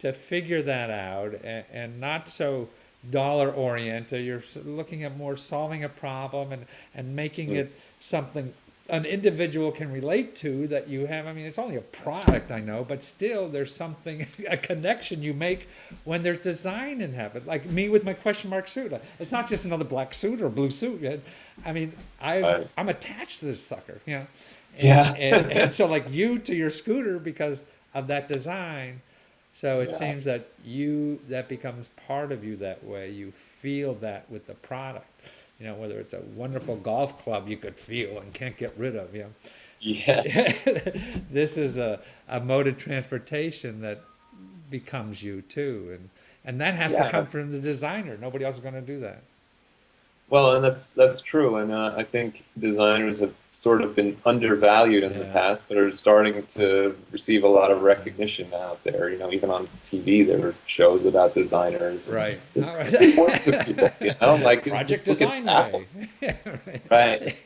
Speaker 1: to figure that out, and not so dollar-oriented. You're looking at more solving a problem and making it something an individual can relate to that you have. I mean, it's only a product, I know, but still there's something, a connection you make when there's design in it. Like me with my question mark suit. It's not just another black suit or blue suit. I mean, I'm attached to this sucker,
Speaker 5: Yeah.
Speaker 1: And so like you to your scooter because of that design. So it seems that that becomes part of you that way. You feel that with the product. Whether it's a wonderful golf club you could feel and can't get rid of,
Speaker 5: Yes.
Speaker 1: This is a mode of transportation that becomes you too. And that has to come from the designer. Nobody else is going to do that.
Speaker 5: Well, and that's true, and I think designers have sort of been undervalued in the past, but are starting to receive a lot of recognition out there. Even on TV, there are shows about designers.
Speaker 1: Right.
Speaker 5: It's important to people. Like
Speaker 1: Project
Speaker 5: just look at
Speaker 1: Design
Speaker 5: Apple.
Speaker 1: Day.
Speaker 5: Right.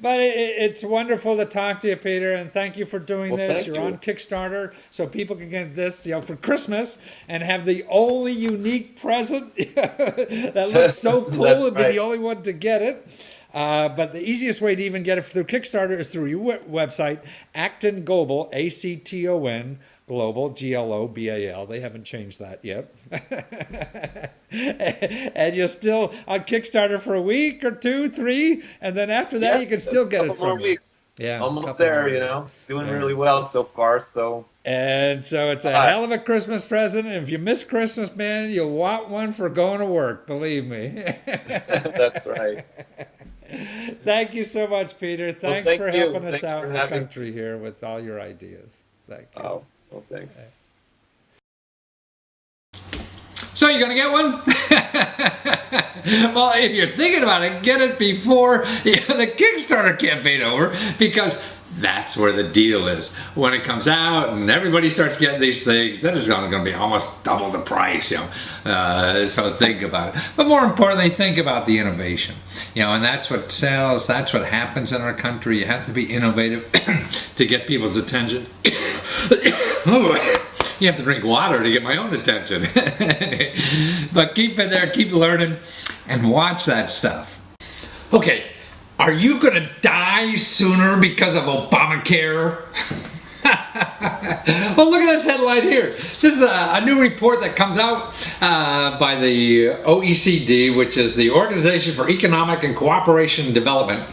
Speaker 1: But it's wonderful to talk to you, Peter, and thank you for doing
Speaker 5: Well,
Speaker 1: this.
Speaker 5: thank
Speaker 1: You're
Speaker 5: you.
Speaker 1: on Kickstarter, so people can get this, for Christmas and have the only unique present that looks so cool
Speaker 5: That's
Speaker 1: and be
Speaker 5: right.
Speaker 1: the only one to get it. But the easiest way to even get it through Kickstarter is through your website, Acton Global, ACTON Global, GLOBAL. They haven't changed that yet. And you're still on Kickstarter for a week or 2, 3, and then after that you can still get it
Speaker 5: couple more
Speaker 1: from you.
Speaker 5: weeks.
Speaker 1: Yeah,
Speaker 5: Almost
Speaker 1: couple
Speaker 5: there,
Speaker 1: more
Speaker 5: you
Speaker 1: weeks.
Speaker 5: know. Doing
Speaker 1: Yeah.
Speaker 5: really well so far. So
Speaker 1: And so it's a hell of a Christmas present. And if you miss Christmas, man, you'll want one for going to work. Believe me.
Speaker 5: that's right.
Speaker 1: Thank you so much, Peter. Thanks
Speaker 5: thank
Speaker 1: for
Speaker 5: you.
Speaker 1: helping us
Speaker 5: Thanks
Speaker 1: out
Speaker 5: for
Speaker 1: in the
Speaker 5: having-
Speaker 1: country here with all your ideas. Thank you.
Speaker 5: Oh, well, thanks.
Speaker 1: So you're gonna get one? Well, if you're thinking about it, get it before the Kickstarter campaign over, because that's where the deal is. When it comes out and everybody starts getting these things, then it's going to be almost double the price, so think about it. But more importantly, think about the innovation, and that's what sells. That's what happens in our country. You have to be innovative to get people's attention. You have to drink water to get my own attention. But keep it there, keep learning, and watch that stuff. Okay, are you gonna die sooner because of Obamacare? Well, look at this headline here. This is a new report that comes out by the OECD, which is the Organization for Economic and Cooperation and Development.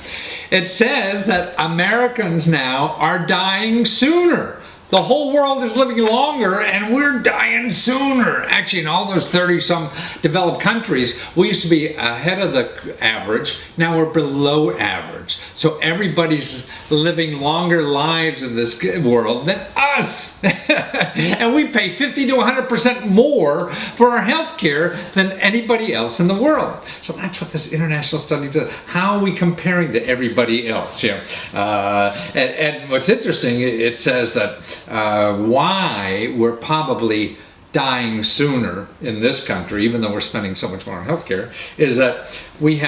Speaker 1: It says that Americans now are dying sooner. The whole world is living longer and we're dying sooner. Actually, in all those 30-some developed countries, we used to be ahead of the average. Now we're below average. So everybody's living longer lives in this world than us. And we pay 50 to 100% more for our health care than anybody else in the world. So that's what this international study does. How are we comparing to everybody else? And what's interesting, it says that why we're probably dying sooner in this country, even though we're spending so much more on healthcare, is that we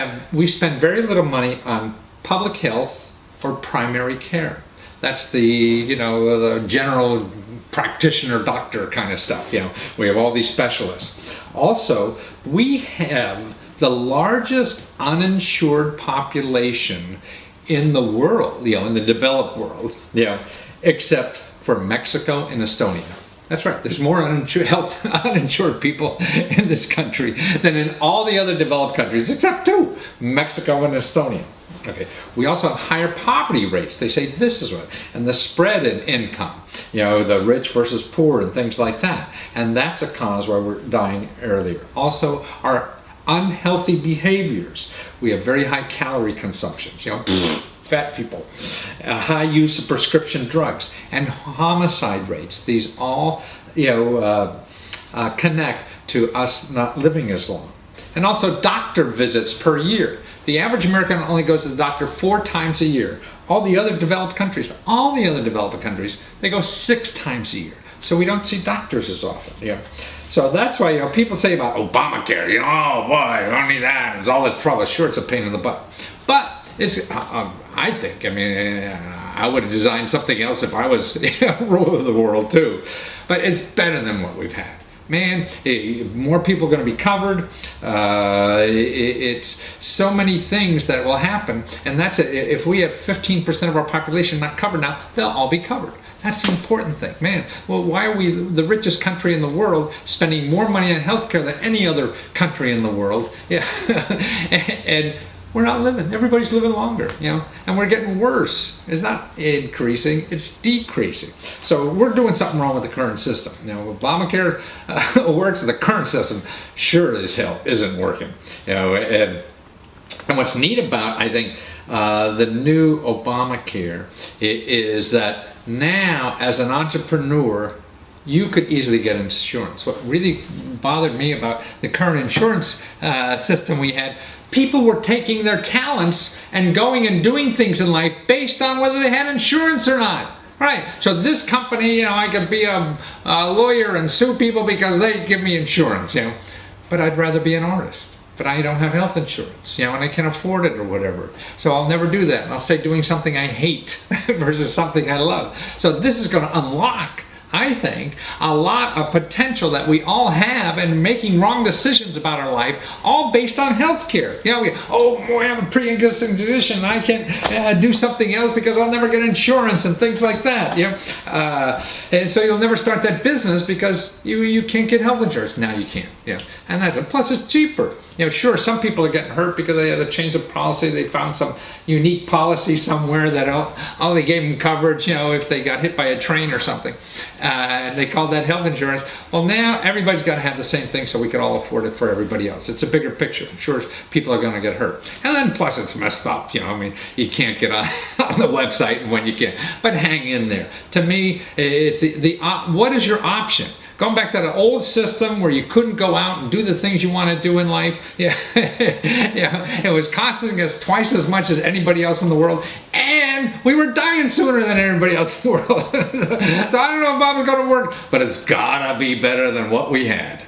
Speaker 1: spend very little money on public health or primary care. That's the the general practitioner doctor kind of stuff. We have all these specialists. Also, we have the largest uninsured population in the world, in the developed world, except for Mexico and Estonia. That's right. There's more uninsured people in this country than in all the other developed countries, except two, Mexico and Estonia. Okay. We also have higher poverty rates. They say this is what, and the spread in income, the rich versus poor and things like that. And that's a cause why we're dying earlier. Also, our unhealthy behaviors. We have very high calorie consumptions, fat people, high use of prescription drugs, and homicide rates. These all, connect to us not living as long. And also doctor visits per year. The average American only goes to the doctor 4 times a year. All the other developed countries, they go 6 times a year. So we don't see doctors as often. So that's why people say about Obamacare, oh boy, I don't need that. It's all this trouble. Sure, it's a pain in the butt. But it's, I think, I would have designed something else if I was ruler of the world too. But it's better than what we've had. Man, more people are going to be covered. It's so many things that will happen. And that's it. If we have 15% of our population not covered now, they'll all be covered. That's the important thing. Man, well, why are we the richest country in the world spending more money on healthcare than any other country in the world? Yeah. And we're not living. Everybody's living longer, and we're getting worse. It's not increasing, it's decreasing. So we're doing something wrong with the current system. Obamacare works, the current system sure as hell isn't working. And what's neat about, I think, the new Obamacare is that now, as an entrepreneur, you could easily get insurance. What really bothered me about the current insurance system we had, people were taking their talents and going and doing things in life based on whether they had insurance or not. Right. So this company, I could be a lawyer and sue people because they give me insurance, But I'd rather be an artist. but I don't have health insurance, and I can't afford it or whatever. So I'll never do that. And I'll stay doing something I hate versus something I love. So this is going to unlock, I think, a lot of potential that we all have in making wrong decisions about our life, all based on healthcare. I have a pre-existing condition, I can't do something else because I'll never get insurance and things like that. And so you'll never start that business because you can't get health insurance. Now you can. And that's plus it's cheaper. Sure, some people are getting hurt because they had to change the policy. They found some unique policy somewhere that only gave them coverage, if they got hit by a train or something. And they called that health insurance. Well, now everybody's got to have the same thing so we can all afford it for everybody else. It's a bigger picture. Sure, people are going to get hurt. And then plus it's messed up. You can't get on the website when you can. But hang in there. To me, it's what is your option? Going back to the old system where you couldn't go out and do the things you want to do in life. It was costing us twice as much as anybody else in the world, and we were dying sooner than everybody else in the world. So I don't know if Obama's going to work, but it's gotta be better than what we had.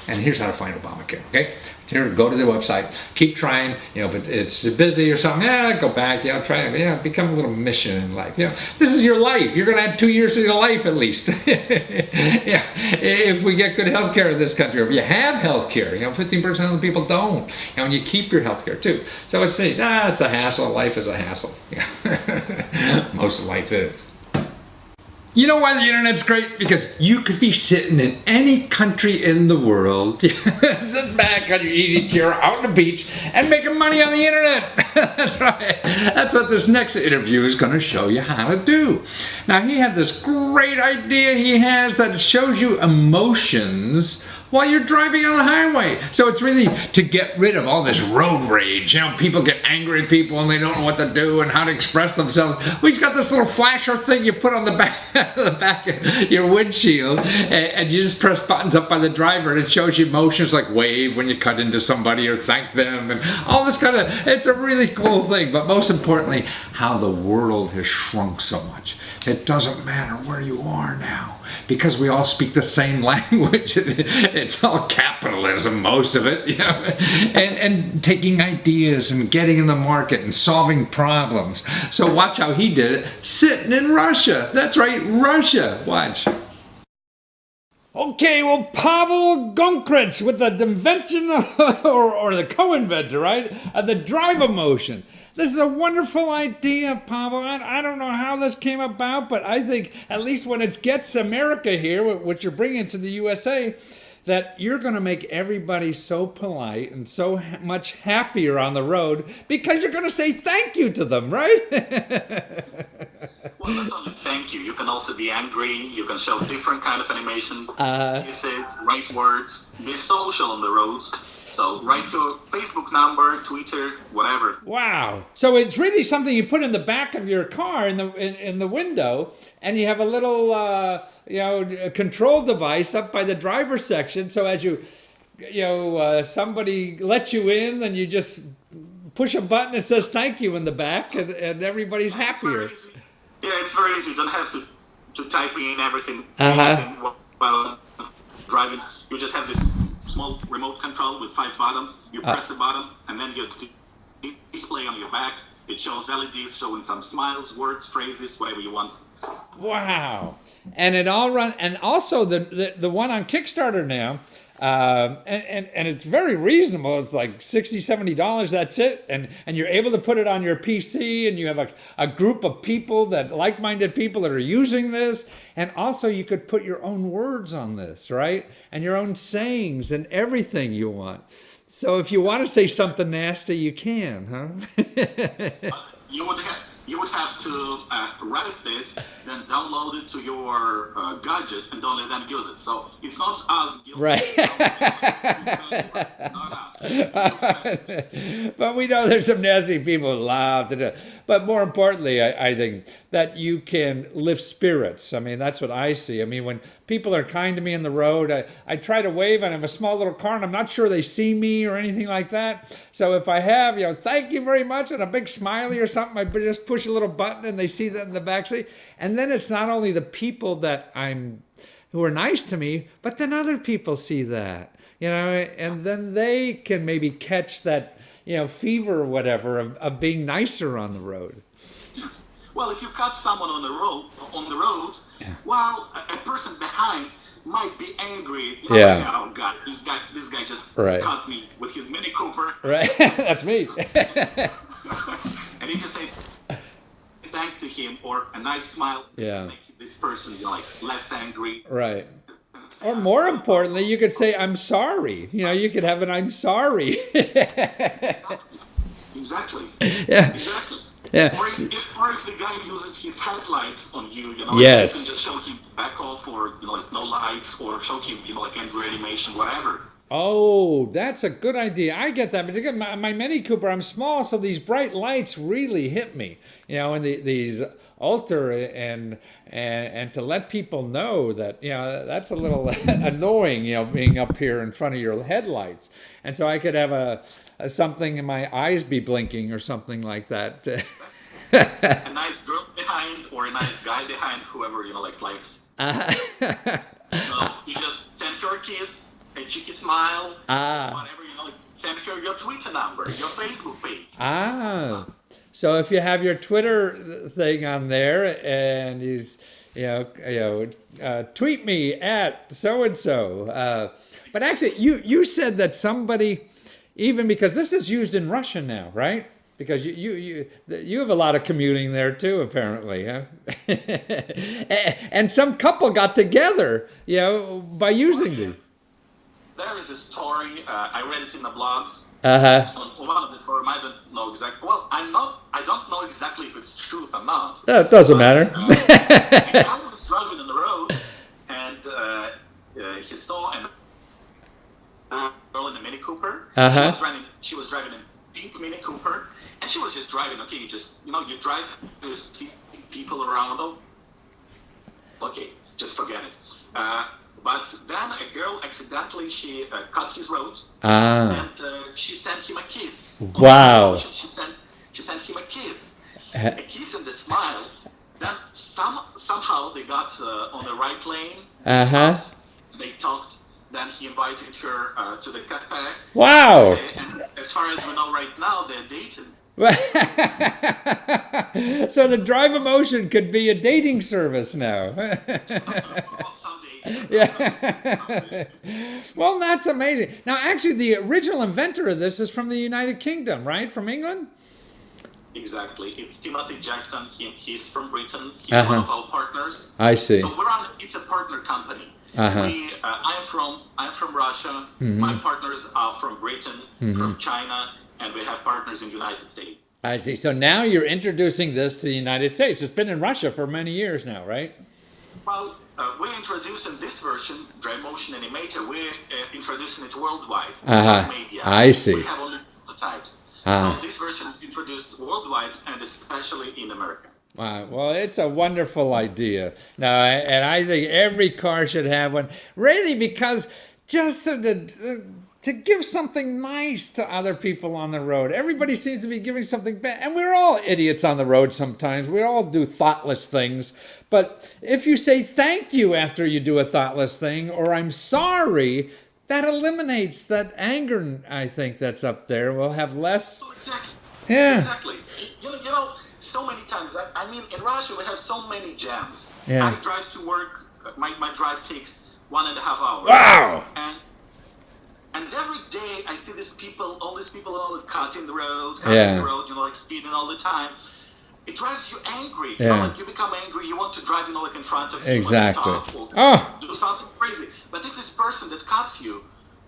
Speaker 1: And here's how to find Obamacare, okay? Here, go to the website, keep trying, but it's busy or something, go back, try, become a little mission in life. This is your life. You're gonna have 2 years of your life at least. If we get good health care in this country, or if you have health care, 15% of the people don't, and you keep your health care too. So it's a hassle, life is a hassle. Most of life is. You know why the internet's great? Because you could be sitting in any country in the world, sitting back on your easy chair out on the beach and making money on the internet. That's right. That's what this next interview is going to show you how to do. Now, he had this great idea he has that shows you emotions while you're driving on the highway. So it's really to get rid of all this road rage. People get angry at people and they don't know what to do and how to express themselves. Well, he's got this little flasher thing you put on the back of your windshield, and you just press buttons up by the driver and it shows you emotions like wave when you cut into somebody or thank them and all this kind of, it's a really cool thing. But most importantly, how the world has shrunk so much. It doesn't matter where you are now because we all speak the same language. It's all capitalism, most of it, and taking ideas and getting in the market and solving problems. So watch how he did it, sitting in Russia. That's right, Russia. Watch. Okay, well, Pavel Gonkrets with the invention or the co-inventor, right, of the drive emotion. This is a wonderful idea, Pavel. I don't know how this came about, but I think at least when it gets America here, which you're bringing to the USA, that you're going to make everybody so polite and so much happier on the road because you're going to say thank you to them, right?
Speaker 6: Well, not only thank you. You can also be angry. You can show different kind of animation. Kisses, write words. Be social on the roads. So write your Facebook number, Twitter, whatever.
Speaker 1: Wow! So it's really something you put in the back of your car in the window, and you have a little control device up by the driver's section. So as somebody lets you in, then you just push a button that says thank you in the back, and everybody's happier.
Speaker 6: It's very easy. You don't have to type in everything while driving. You just have this small remote control with 5 buttons. You press the button, and then you display on your back. It shows LEDs showing some smiles, words, phrases, whatever you want.
Speaker 1: Wow! And it all run, and also the one on Kickstarter now, and it's very reasonable. It's like $60, $70. That's it, and you're able to put it on your PC, and you have a group of people like-minded people that are using this. And also you could put your own words on this, right? And your own sayings and everything you want. So if you want to say something nasty, you can, huh?
Speaker 6: You would have to write this, then download it to your gadget, and don't let them use it. So it's not us guilty.
Speaker 1: Right.
Speaker 6: Not us.
Speaker 1: But we know there's some nasty people who love to do it. But more importantly, I think that you can lift spirits. I mean, that's what I see. I mean, when people are kind to me in the road, I try to wave, and I have a small little car, and I'm not sure they see me or anything like that. So if I have, thank you very much, and a big smiley or something, I just push a little button, and they see that in the backseat. And then it's not only the people who are nice to me, but then other people see that. you know, and then they can maybe catch that, you know, fever or whatever of being nicer on the road.
Speaker 6: Yes. Well, if you cut someone on the road, well, a person behind might be angry. You know,
Speaker 1: Yeah.
Speaker 6: like, oh God, this guy just
Speaker 1: Right.
Speaker 6: cut me with his Mini Cooper.
Speaker 1: Right. That's me.
Speaker 6: And you can say thank to him or a nice smile.
Speaker 1: Yeah.
Speaker 6: Make this person, you know, like less angry.
Speaker 1: Right. Or more importantly, you could say, I'm sorry. You know, you could have an I'm sorry.
Speaker 6: Exactly.
Speaker 1: Yeah.
Speaker 6: Exactly.
Speaker 1: Yeah.
Speaker 6: Or if the guy uses his headlights on you, you know,
Speaker 1: Yes.
Speaker 6: you can just show him back off or, you know, like no lights or show him, you know, like angry animation, whatever.
Speaker 1: Oh, that's a good idea. I get that. But again, my Mini Cooper, I'm small, so these bright lights really hit me. You know, and these alter and to let people know that, you know, that's a little annoying, you know, being up here in front of your headlights. And so I could have a something in my eyes be blinking or something like that.
Speaker 6: A nice girl behind or a nice guy behind, whoever, you know, like so you just send her a kiss, a cheeky smile, whatever, you know, like send her your Twitter number, your Facebook page.
Speaker 1: So if you have your Twitter thing on there and tweet me at so and so. But actually, you said that somebody, even because this is used in Russia now, right? Because you have a lot of commuting there too, apparently, huh? And some couple got together, you know, by using these.
Speaker 6: There is a story. I read it in the blogs.
Speaker 1: On
Speaker 6: one of the forums. I don't know exactly. Well, I don't know exactly if it's truth or not.
Speaker 1: It doesn't matter.
Speaker 6: A guy was driving on the road, and he saw a girl in a Mini Cooper. She was driving a pink Mini Cooper, and she was just driving. Okay, you drive, you see people around. Okay, just forget it. But then a girl accidentally cut his road, and she sent him a kiss.
Speaker 1: Wow!
Speaker 6: She sent him a kiss and a smile. Then somehow they got on the right lane. They talked. Then he invited her to the cafe.
Speaker 1: Wow!
Speaker 6: And as far as we know right now, they're dating.
Speaker 1: So the Drive Emotion could be a dating service now. Yeah. Well, that's amazing. Now, actually, the original inventor of this is from the United Kingdom, right? From England?
Speaker 6: Exactly. It's Timothy Jackson. He's from Britain. He's one of our partners.
Speaker 1: I see.
Speaker 6: So it's a partner company. I'm from Russia. My partners are from Britain, from China, and we have partners in the United States.
Speaker 1: I see. So now you're introducing this to the United States. It's been in Russia for many years now, right?
Speaker 6: Well, we're introducing this version, Drive Motion Animator. We're introducing it worldwide. Media.
Speaker 1: I see.
Speaker 6: We have only prototypes. So this version is introduced worldwide and especially in America.
Speaker 1: Wow. Well, it's a wonderful idea. Now, and I think every car should have one, really, because just to give something nice to other people on the road. Everybody seems to be giving something bad. And we're all idiots on the road sometimes. We all do thoughtless things. But if you say thank you after you do a thoughtless thing, or I'm sorry, that eliminates that anger, I think, that's up there. We'll have less.
Speaker 6: Oh, exactly.
Speaker 1: Yeah.
Speaker 6: Exactly. You know, so many times. I mean, in Russia, we have so many jams.
Speaker 1: Yeah.
Speaker 6: I drive to work. My drive takes 1.5 hours.
Speaker 1: Wow.
Speaker 6: And every day I see all these people cutting the road, you know, like speeding all the time. It drives you angry. You know, like you become angry, you want to drive, you know, like in front of you.
Speaker 1: Exactly.
Speaker 6: Stop or do something crazy. But if this person that cuts you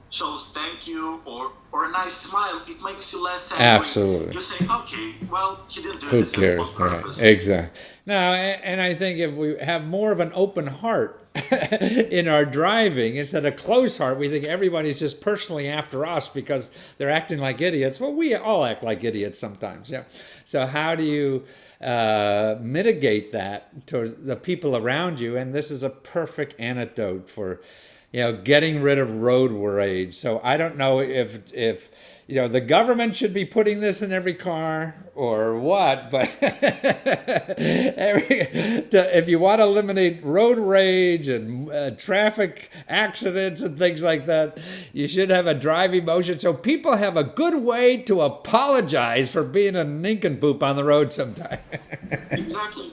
Speaker 6: shows thank you or a nice smile, it makes you less angry.
Speaker 1: Absolutely.
Speaker 6: You say, okay, well, he didn't do
Speaker 1: Who
Speaker 6: this
Speaker 1: cares?
Speaker 6: on purpose.
Speaker 1: Right. Exactly. Now, and I think if we have more of an open heart in our driving, instead of closed heart, we think everybody's just personally after us because they're acting like idiots. Well, we all act like idiots sometimes. Yeah. So how do you mitigate that to the people around you? And this is a perfect antidote for, getting rid of road rage. So I don't know if the government should be putting this in every car or what, but if you want to eliminate road rage and traffic accidents and things like that, you should have a drive emotion so people have a good way to apologize for being a nincompoop on the road sometime.
Speaker 6: Exactly.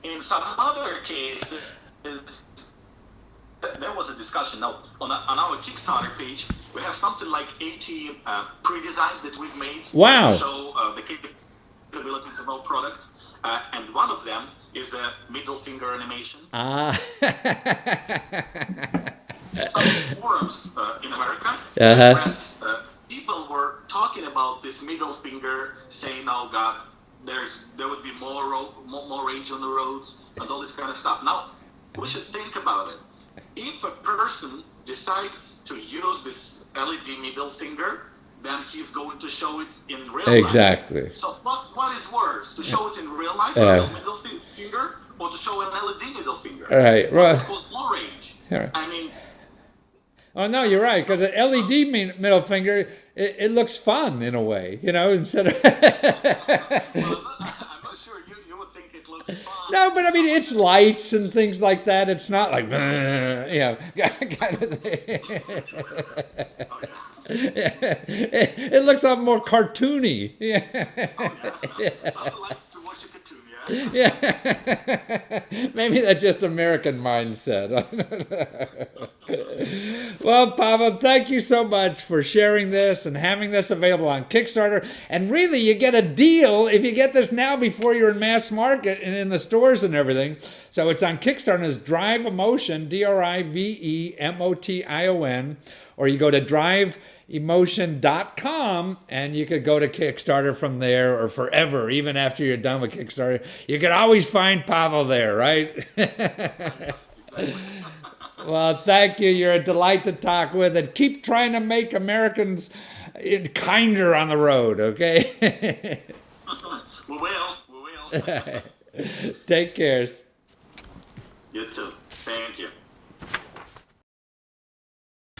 Speaker 6: In some other cases, there was a discussion. Now, on our Kickstarter page, we have something like 80 pre-designs that we've made
Speaker 1: Wow.
Speaker 6: to show the capabilities of our product. And one of them is a middle finger animation. Some forums in America, where people were talking about this middle finger, saying, "Oh God, there would be more rage on the roads," and all this kind of stuff. Now, we should think about it. If a person decides to use this LED middle finger, then he's going to show it in real life.
Speaker 1: Exactly.
Speaker 6: So what is worse, to show it in real life, a real middle finger, or to show an LED middle finger?
Speaker 1: Right. Well,
Speaker 6: What causes more rage?
Speaker 1: Right.
Speaker 6: I mean,
Speaker 1: oh no, you're right. Because an LED middle finger, it looks fun in a way, instead of.
Speaker 6: well, I'm not sure you would think it looks fun.
Speaker 1: No, but I mean, it's lights and things like that. It's not like, kind of thing. It looks a lot more cartoony. Yeah.
Speaker 6: Something like to watch a cartoon, yeah?
Speaker 1: Yeah. Maybe that's just American mindset. Well, Pavel, thank you so much for sharing this and having this available on Kickstarter. And really, you get a deal if you get this now before you're in mass market and in the stores and everything. So it's on Kickstarter as Drive Emotion, DRIVEMOTION, or you go to driveemotion.com and you could go to Kickstarter from there, or forever, even after you're done with Kickstarter. You can always find Pavel there, right? Well, thank you. You're a delight to talk with, and keep trying to make Americans kinder on the road, okay?
Speaker 6: We will.
Speaker 1: Take care.
Speaker 6: You too. Thank you.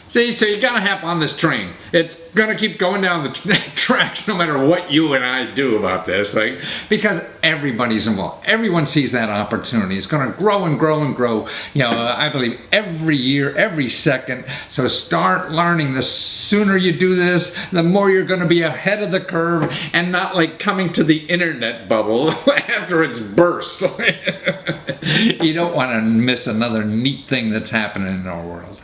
Speaker 1: See, so you gotta hop on this train. It's gonna keep going down the tracks no matter what you and I do about this, because everybody's involved. Everyone sees that opportunity. It's gonna grow and grow and grow. I believe every year, every second. So start learning. The sooner you do this, the more you're gonna be ahead of the curve and not like coming to the internet bubble after it's burst. You don't want to miss another neat thing that's happening in our world.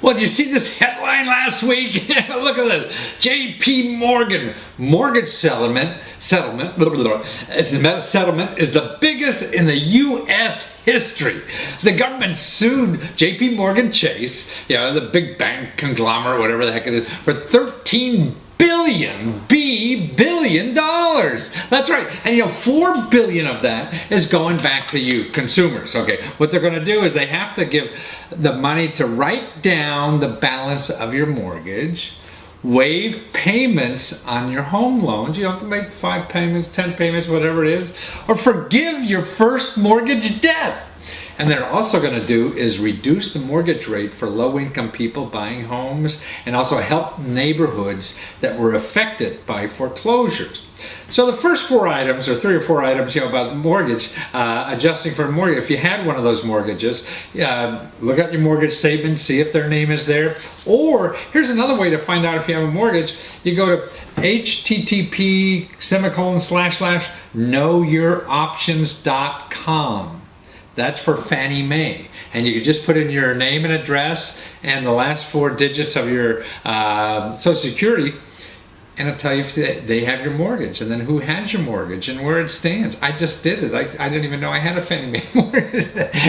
Speaker 1: Well, did you see this headline last week? Look at this. J.P. Morgan mortgage settlement is the biggest in the U.S. history. The government sued J.P. Morgan Chase, the big bank conglomerate, whatever the heck it is, for $13 billion dollars. That's right. And $4 billion of that is going back to you, consumers. Okay, what they're going to do is they have to give the money to write down the balance of your mortgage, waive payments on your home loans. You don't have to make 5 payments, 10 payments, whatever it is, or forgive your first mortgage debt. And they're also going to do is reduce the mortgage rate for low-income people buying homes, and also help neighborhoods that were affected by foreclosures. So the first 4 items, or 3 or 4 items, about the mortgage, adjusting for a mortgage. If you had one of those mortgages, look at your mortgage statement, see if their name is there. Or here's another way to find out if you have a mortgage. You go to http://knowyouroptions.com. That's for Fannie Mae. And you can just put in your name and address and the last 4 digits of your Social Security, and it'll tell you if they have your mortgage, and then who has your mortgage and where it stands. I just did it. I didn't even know I had a Fannie Mae mortgage.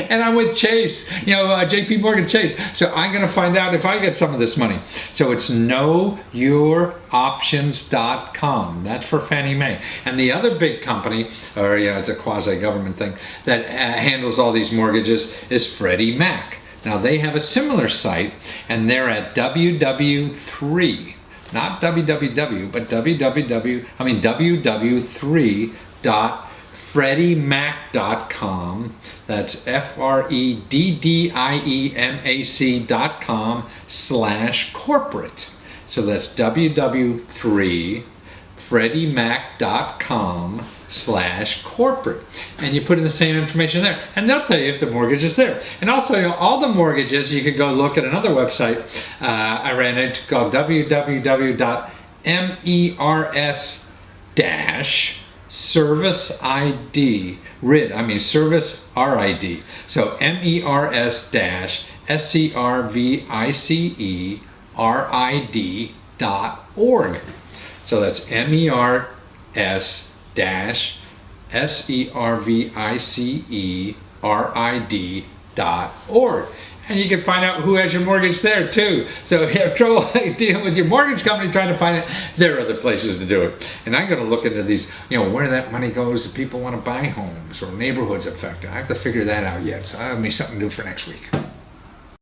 Speaker 1: And I'm with Chase, J.P. Morgan Chase. So I'm going to find out if I get some of this money. So it's knowyouroptions.com. That's for Fannie Mae. And the other big company, or it's a quasi-government thing, that handles all these mortgages is Freddie Mac. Now they have a similar site, and they're at www.3. Not www, but www3.freddie.com. FreddieMac.com. That's FreddieMac.com/corporate. So that's www.FreddieMac.com/corporate. And you put in the same information there. And they'll tell you if the mortgage is there. And also, all the mortgages, you can go look at another website I ran into called www.MERS-Service ID, Service RID. So MERS-ServiceRID.org. So that's MERS-ServiceRID.org. And you can find out who has your mortgage there too. So if you have trouble dealing with your mortgage company trying to find it, there are other places to do it. And I'm going to look into these, where that money goes if people want to buy homes or neighborhoods affected. I have to figure that out yet. So that'll be something new for next week.